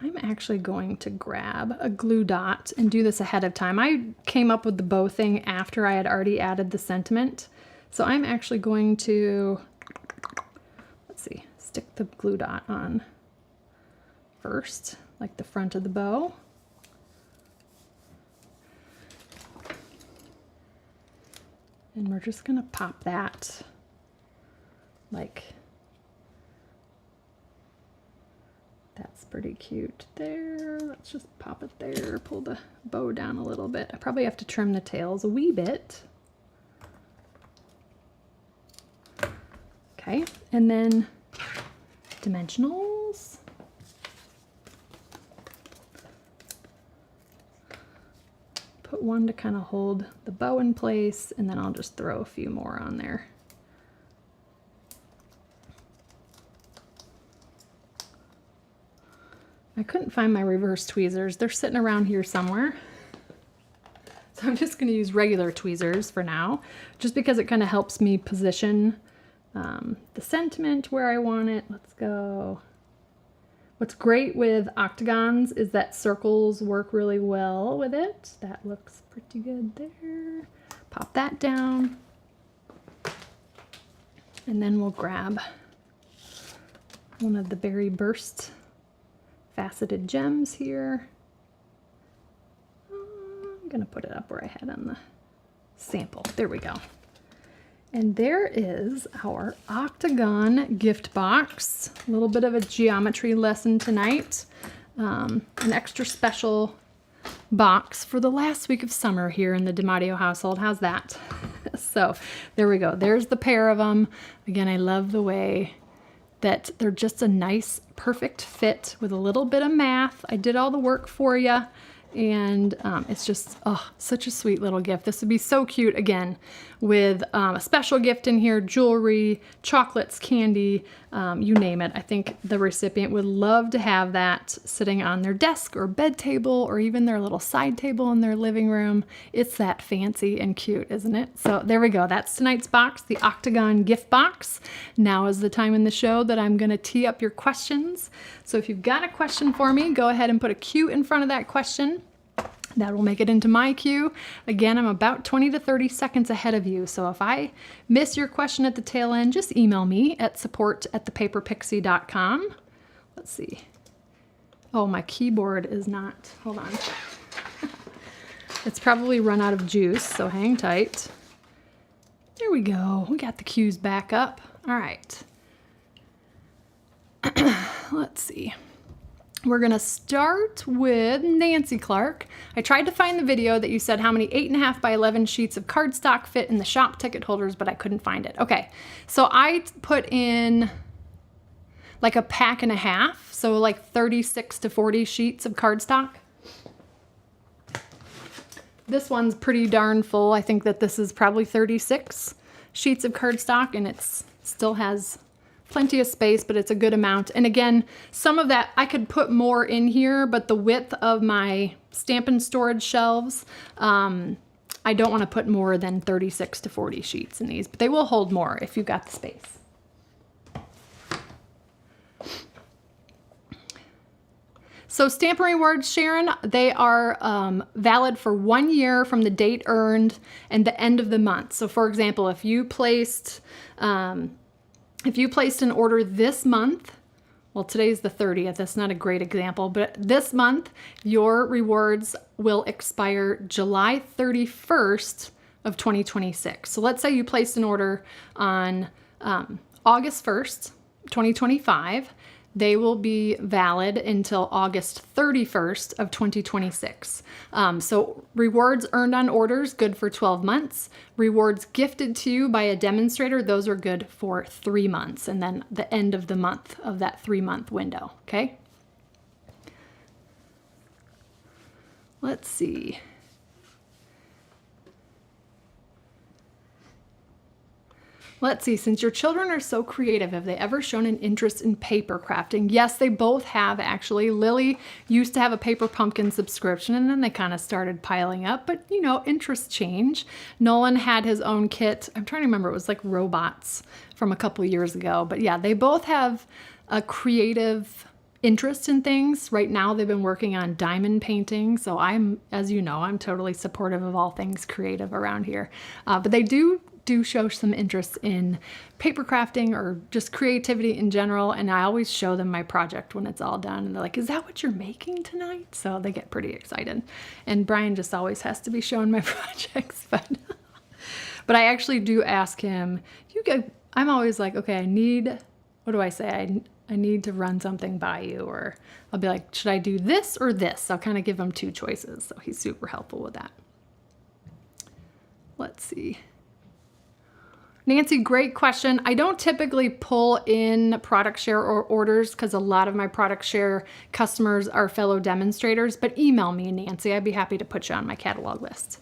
[SPEAKER 1] I'm actually going to grab a glue dot and do this ahead of time. I came up with the bow thing after I had already added the sentiment. So I'm actually going to, let's see, stick the glue dot on first, like the front of the bow. And we're just gonna pop that like, that's pretty cute there. Let's just pop it there, pull the bow down a little bit. I probably have to trim the tails a wee bit. Okay, and then dimensionals. Put one to kind of hold the bow in place, and then I'll just throw a few more on there. I couldn't find my reverse tweezers. They're sitting around here somewhere. So I'm just gonna use regular tweezers for now, just because it kind of helps me position the sentiment where I want it. Let's go. What's great with octagons is that circles work really well with it. That looks pretty good there. Pop that down. And then we'll grab one of the berry burst faceted gems here. I'm gonna put it up where I had on the sample. There we go. And there is our Octagon gift box. A little bit of a geometry lesson tonight. An extra special box for the last week of summer here in the DiMatteo household. How's that? So there we go. There's the pair of them. Again, I love the way that they're just a nice, perfect fit with a little bit of math. I did all the work for you. And it's just, oh, such a sweet little gift. This would be so cute, again, with a special gift in here, jewelry, chocolates, candy, you name it. I think the recipient would love to have that sitting on their desk or bed table or even their little side table in their living room. It's that fancy and cute, isn't it? So there we go. That's tonight's box, the Octagon Gift Box. Now is the time in the show that I'm going to tee up your questions. So if you've got a question for me, go ahead and put a Q in front of that question. That will make it into my queue. Again, I'm about 20 to 30 seconds ahead of you. So if I miss your question at the tail end, just email me at support@thepaperpixie.com. Let's see. Oh, my keyboard is not, hold on. It's probably run out of juice, so hang tight. There we go. We got the cues back up. All right. Let's see. We're gonna start with Nancy Clark. I tried to find the video that you said how many 8.5 by 11 sheets of cardstock fit in the shop ticket holders, but I couldn't find it. Okay, so I put in like a pack and a half, so like 36 to 40 sheets of cardstock. This one's pretty darn full. I think that this is probably 36 sheets of cardstock, and it's still has plenty of space, but it's a good amount. And again, some of that, I could put more in here, but the width of my Stampin' storage shelves, I don't want to put more than 36 to 40 sheets in these, but they will hold more if you've got the space. So Stampin' Rewards, Sharon, they are valid for 1 year from the date earned and the end of the month. So for example, if you placed an order this month, well, today's the 30th, that's not a great example, but this month, your rewards will expire July 31st of 2026. So let's say you placed an order on August 1st, 2025. They will be valid until August 31st of 2026. So rewards earned on orders, good for 12 months. Rewards gifted to you by a demonstrator, those are good for 3 months. And then the end of the month of that 3-month window, okay? Let's see. Let's see, since your children are so creative, have they ever shown an interest in paper crafting? Yes, they both have actually. Lily used to have a paper pumpkin subscription and then they kind of started piling up, but you know, interests change. Nolan had his own kit. I'm trying to remember, it was like robots from a couple years ago, but yeah, they both have a creative interest in things. Right now they've been working on diamond painting, so I'm, as you know, I'm totally supportive of all things creative around here. But they do show some interest in paper crafting or just creativity in general, and I always show them my project when it's all done and they're like, is that what you're making tonight? So they get pretty excited. And Brian just always has to be shown my projects, but I actually do ask him, I'm always like, okay, what do I say? I need to run something by you, or I'll be like, should I do this or this? I'll kind of give him two choices, so he's super helpful with that. Let's see. Nancy, great question. I don't typically pull in product share or orders because a lot of my product share customers are fellow demonstrators, but email me, Nancy. I'd be happy to put you on my catalog list.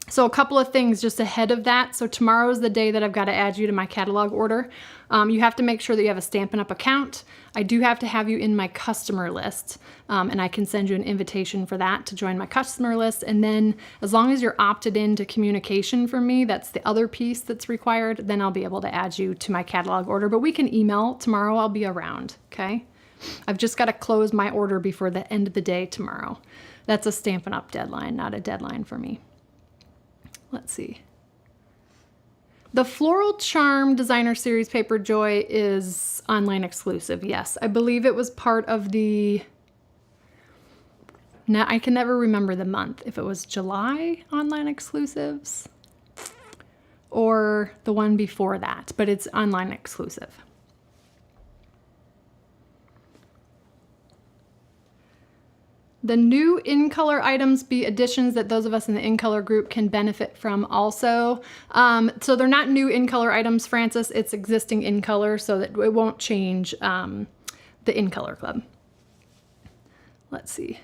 [SPEAKER 1] So a couple of things just ahead of that. So tomorrow is the day that I've got to add you to my catalog order. You have to make sure that you have a Stampin' Up! Account. I do have to have you in my customer list, and I can send you an invitation for that to join my customer list. And then as long as you're opted into communication from me, that's the other piece that's required, then I'll be able to add you to my catalog order. But we can email tomorrow. I'll be around, okay? I've just got to close my order before the end of the day tomorrow. That's a Stampin' Up! Deadline, not a deadline for me. Let's see. The Floral Charm Designer Series Paper Joy is online exclusive, yes. I believe it was part of the, now I can never remember the month, if it was July online exclusives or the one before that, but it's online exclusive. The new in-color items be additions that those of us in the in-color group can benefit from also. So they're not new in-color items, Francis. It's existing in-color, so that it won't change the in-color club. Let's see.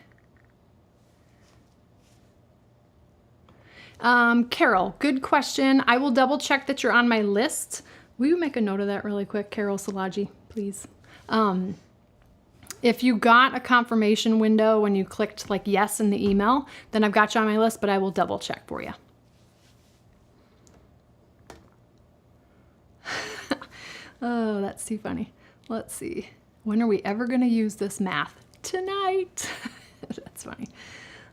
[SPEAKER 1] Carol, good question. I will double check that you're on my list. Will you make a note of that really quick, Carol Salaji, please? If you got a confirmation window when you clicked like yes in the email, then I've got you on my list, but I will double check for you. Oh, that's too funny. Let's see. When are we ever going to use this math? Tonight. That's funny.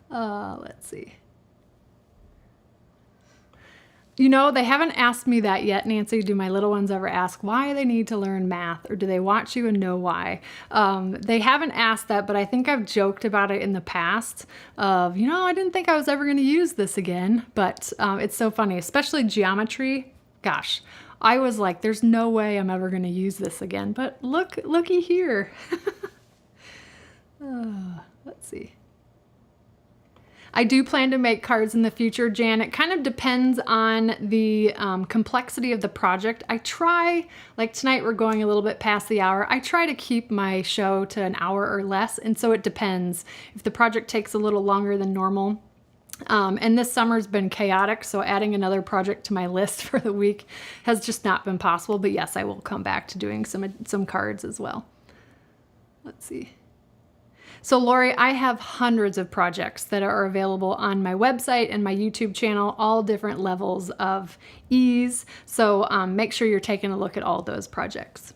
[SPEAKER 1] Let's see. You know, they haven't asked me that yet, Nancy. Do my little ones ever ask why they need to learn math, or do they watch you and know why? They haven't asked that, but I think I've joked about it in the past of, you know, I didn't think I was ever going to use this again, but it's so funny, especially geometry. Gosh, I was like, there's no way I'm ever going to use this again, but looky here. Let's see. I do plan to make cards in the future, Jan. It kind of depends on the complexity of the project. I try, like tonight we're going a little bit past the hour. I try to keep my show to an hour or less, and so it depends. If the project takes a little longer than normal, and this summer's been chaotic, so adding another project to my list for the week has just not been possible. But yes, I will come back to doing some cards as well. Let's see. So Lori, I have hundreds of projects that are available on my website and my YouTube channel, all different levels of ease. So make sure you're taking a look at all those projects.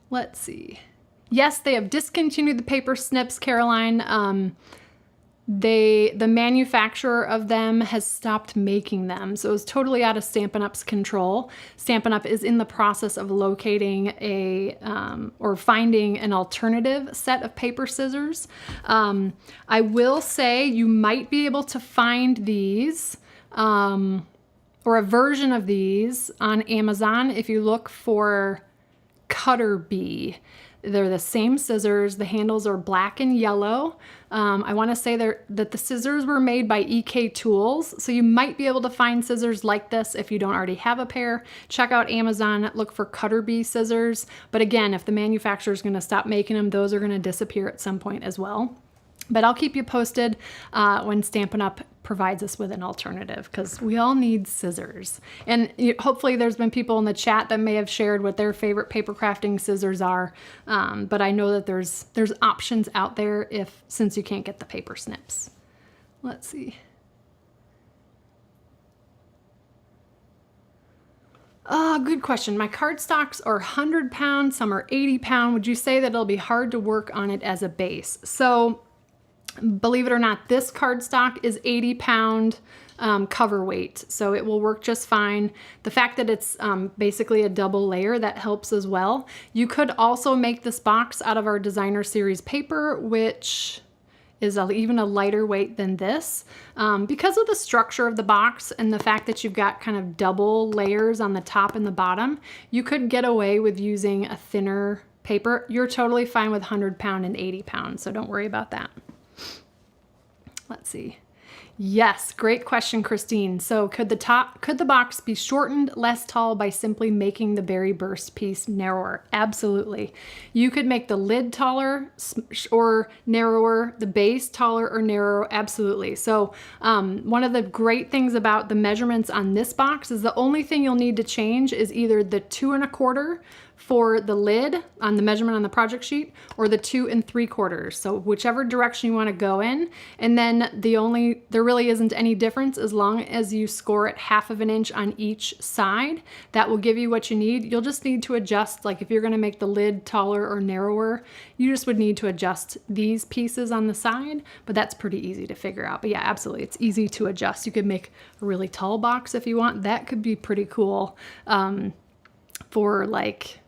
[SPEAKER 1] Let's see. Yes, they have discontinued the paper snips, Caroline. The manufacturer of them has stopped making them, so it's totally out of Stampin' Up's control. Stampin' Up is in the process of locating or finding an alternative set of paper scissors. I will say you might be able to find these or a version of these on Amazon if you look for Cutter Bee. They're the same scissors. The handles are black and yellow. I want to say that the scissors were made by EK Tools, so you might be able to find scissors like this if you don't already have a pair. Check out Amazon, look for Cutter Bee scissors. But again, if the manufacturer is going to stop making them, those are going to disappear at some point as well. But I'll keep you posted when Stampin' Up! Provides us with an alternative, because we all need scissors. And hopefully there's been people in the chat that may have shared what their favorite paper crafting scissors are. But I know that there's options out there since you can't get the paper snips. Let's see. Good question. My cardstocks are 100 pound, some are 80 pound. Would you say that it'll be hard to work on it as a base? So believe it or not, this cardstock is 80 pound cover weight, so it will work just fine. The fact that it's basically a double layer, that helps as well. You could also make this box out of our designer series paper, which is even a lighter weight than this. Because of the structure of the box and the fact that you've got kind of double layers on the top and the bottom, you could get away with using a thinner paper. You're totally fine with 100 pound and 80 pound, so don't worry about that. Let's see. Yes, great question, Christine. So could the box be shortened less tall by simply making the berry burst piece narrower? Absolutely. You could make the lid taller or narrower, the base taller or narrower. Absolutely. So one of the great things about the measurements on this box is the only thing you'll need to change is either the 2 1/4 for the lid on the measurement on the project sheet, or the 2 3/4. So whichever direction you want to go in. And then there really isn't any difference as long as you score it 1/2 inch on each side. That will give you what you need. You'll just need to adjust, like if you're going to make the lid taller or narrower, you just would need to adjust these pieces on the side, but that's pretty easy to figure out. But yeah, absolutely, it's easy to adjust. You could make a really tall box if you want. That could be pretty cool for like,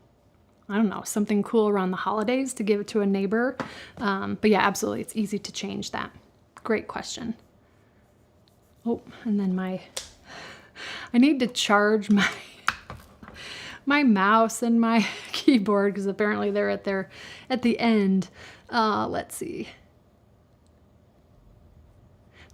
[SPEAKER 1] I don't know, something cool around the holidays to give it to a neighbor. But yeah, absolutely, it's easy to change that. Great question. Oh, and then I need to charge my mouse and my keyboard, because apparently they're at the end. Let's see.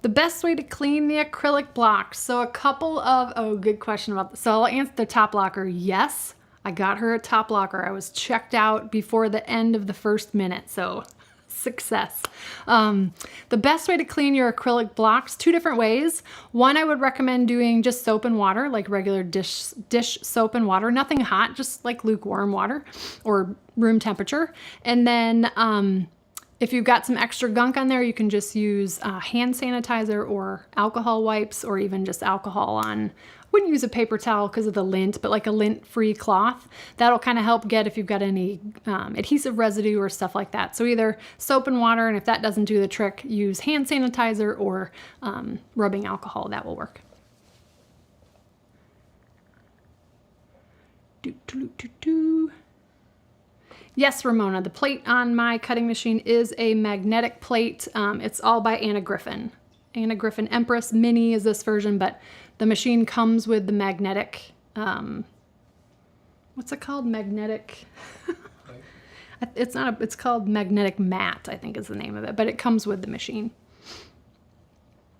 [SPEAKER 1] The best way to clean the acrylic blocks. So a couple of, good question about this. So I'll answer the top locker. Yes, I got her a top locker. I was checked out before the end of the first minute, so success. The best way to clean your acrylic blocks, 2 different ways. One, I would recommend doing just soap and water, like regular dish soap and water, nothing hot, just like lukewarm water or room temperature. And then if you've got some extra gunk on there, you can just use hand sanitizer or alcohol wipes, or even just alcohol on, I wouldn't use a paper towel because of the lint, but like a lint-free cloth. That'll kind of help get if you've got any adhesive residue or stuff like that. So either soap and water, and if that doesn't do the trick, use hand sanitizer or rubbing alcohol. That will work. Yes, Ramona, the plate on my cutting machine is a magnetic plate. It's all by Anna Griffin. Anna Griffin Empress Mini is this version, but the machine comes with the magnetic, what's it called? Magnetic, it's called magnetic mat, I think is the name of it, but it comes with the machine.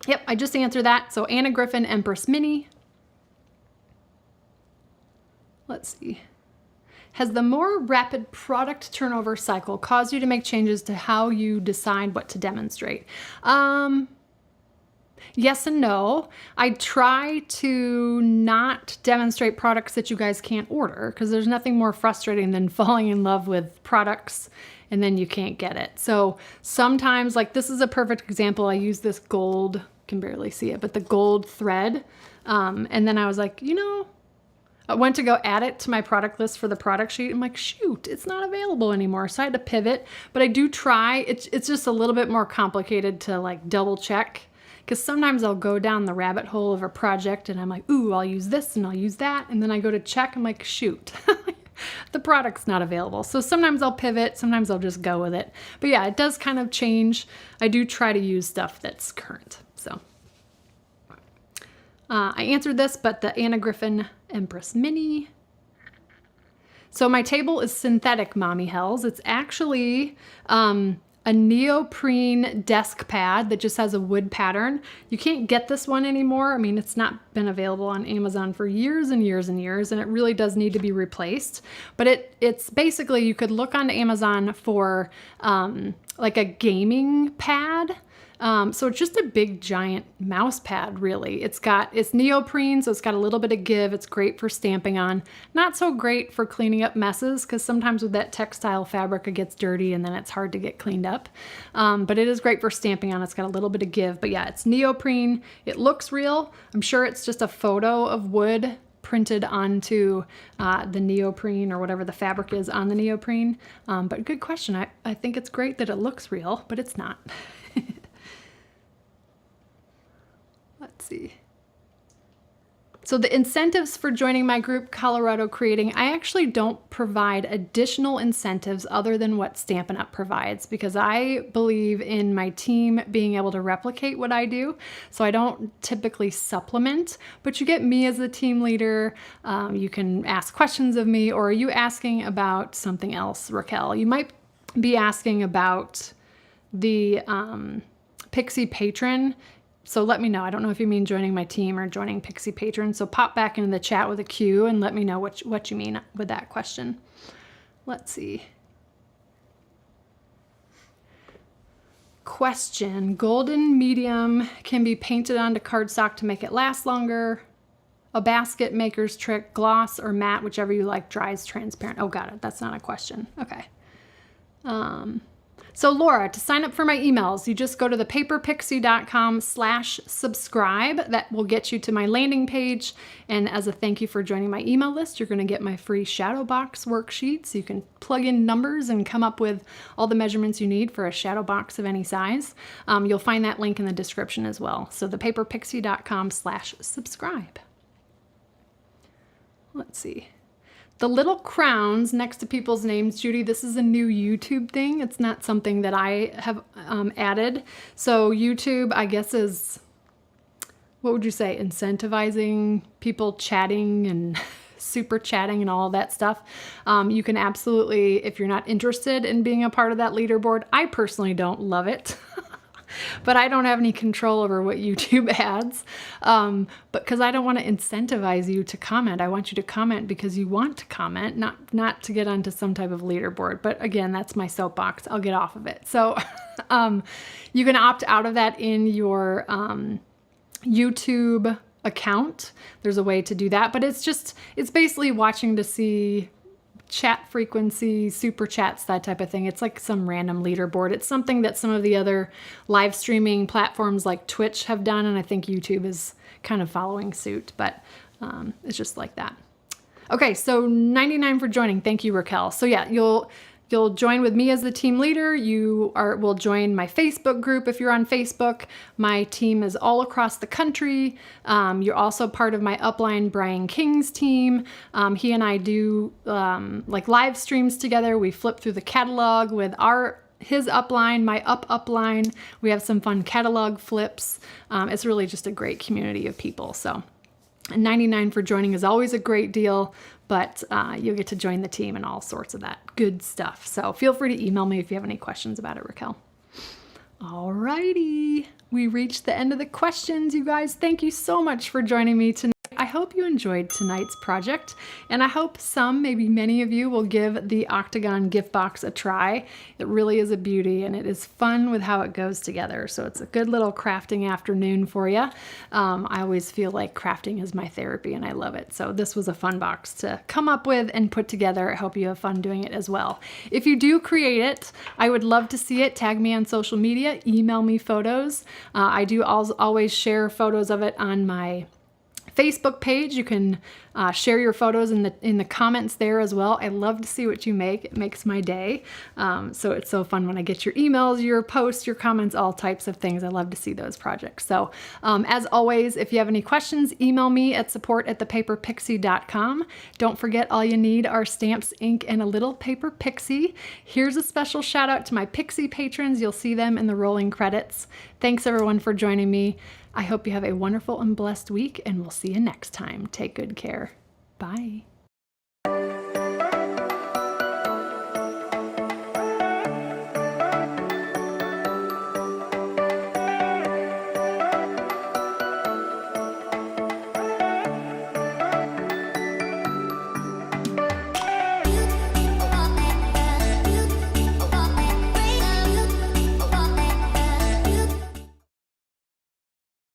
[SPEAKER 1] Yep, I just answered that. So Anna Griffin Empress Mini. Let's see. Has the more rapid product turnover cycle caused you to make changes to how you decide what to demonstrate? Yes and no. I try to not demonstrate products that you guys can't order, because there's nothing more frustrating than falling in love with products and then you can't get it. So sometimes, like this is a perfect example. I use this gold, can barely see it, but the gold thread. And then I was like, I went to go add it to my product list for the product sheet. I'm like, shoot, it's not available anymore. So I had to pivot, but I do try. It's just a little bit more complicated to like double check, because sometimes I'll go down the rabbit hole of a project and I'm like, ooh, I'll use this and I'll use that. And then I go to check, I'm like, shoot, the product's not available. So sometimes I'll pivot, sometimes I'll just go with it. But yeah, it does kind of change. I do try to use stuff that's current. So I answered this, but the Anna Griffin Empress Mini. So my table is synthetic, Mommy Hells. It's actually a neoprene desk pad that just has a wood pattern. You can't get this one anymore. I mean, it's not been available on Amazon for years and years and years, and it really does need to be replaced. But it's basically, you could look on Amazon for like a gaming pad. So it's just a big giant mouse pad, really. It's neoprene, so it's got a little bit of give. It's great for stamping on. Not so great for cleaning up messes, because sometimes with that textile fabric, it gets dirty and then it's hard to get cleaned up. But it is great for stamping on. It's got a little bit of give, but yeah, it's neoprene. It looks real. I'm sure it's just a photo of wood printed onto the neoprene or whatever the fabric is on the neoprene. But good question. I think it's great that it looks real, but it's not. Let's see. So the incentives for joining my group, Colorado Creating, I actually don't provide additional incentives other than what Stampin' Up! Provides, because I believe in my team being able to replicate what I do. So I don't typically supplement, but you get me as the team leader. You can ask questions of me, or are you asking about something else, Raquel? You might be asking about the Pixie Patron. So let me know. I don't know if you mean joining my team or joining Pixie Patron. So pop back into the chat with a Q and let me know what you mean with that question. Let's see. Question. Golden medium can be painted onto cardstock to make it last longer. A basket maker's trick, gloss or matte, whichever you like, dries transparent. Oh, got it. That's not a question. Okay. So Laura, to sign up for my emails, you just go to thepaperpixie.com/subscribe. That will get you to my landing page. And as a thank you for joining my email list, you're going to get my free shadow box worksheet. So you can plug in numbers and come up with all the measurements you need for a shadow box of any size. You'll find that link in the description as well. So thepaperpixie.com/subscribe. Let's see. The little crowns next to people's names, Judy, this is a new YouTube thing. It's not something that I have added. So YouTube, I guess, is, what would you say, incentivizing people chatting and super chatting and all that stuff. You can absolutely, if you're not interested in being a part of that leaderboard, I personally don't love it. But I don't have any control over what YouTube adds. But because I don't want to incentivize you to comment. I want you to comment because you want to comment, not to get onto some type of leaderboard. But again, that's my soapbox. I'll get off of it. So you can opt out of that in your YouTube account. There's a way to do that. But it's basically watching to see chat frequency, super chats, that type of thing. It's like some random leaderboard. It's something that some of the other live streaming platforms like Twitch have done, and I think YouTube is kind of following suit, but it's just like that. Okay, so 99 for joining. Thank you, Raquel. So yeah, you'll join with me as the team leader. Will join my Facebook group if you're on Facebook. My team is all across the country. You're also part of my upline, Brian King's team. He and I do like live streams together. We flip through the catalog with his upline, my upline. We have some fun catalog flips. It's really just a great community of people. So 99 for joining is always a great deal, but you'll get to join the team and all sorts of that good stuff. So feel free to email me if you have any questions about it, Raquel. Alrighty, we reached the end of the questions, you guys. Thank you so much for joining me tonight. I hope you enjoyed tonight's project, and I hope maybe many of you will give the Octagon Gift Box a try. It really is a beauty, and it is fun with how it goes together. So it's a good little crafting afternoon for you. I always feel like crafting is my therapy, and I love it. So this was a fun box to come up with and put together. I hope you have fun doing it as well. If you do create it, I would love to see it. Tag me on social media, email me photos. I do always share photos of it on my Facebook page. You can share your photos in the comments there as well. I love to see what you make. It makes my day. So it's so fun when I get your emails, your posts, your comments, all types of things. I love to see those projects. So as always, if you have any questions, email me at support@thepaperpixie.com. Don't forget, all you need are stamps, ink, and a little paper pixie. Here's a special shout out to my Pixie patrons. You'll see them in the rolling credits. Thanks everyone for joining me. I hope you have a wonderful and blessed week, and we'll see you next time. Take good care. Bye.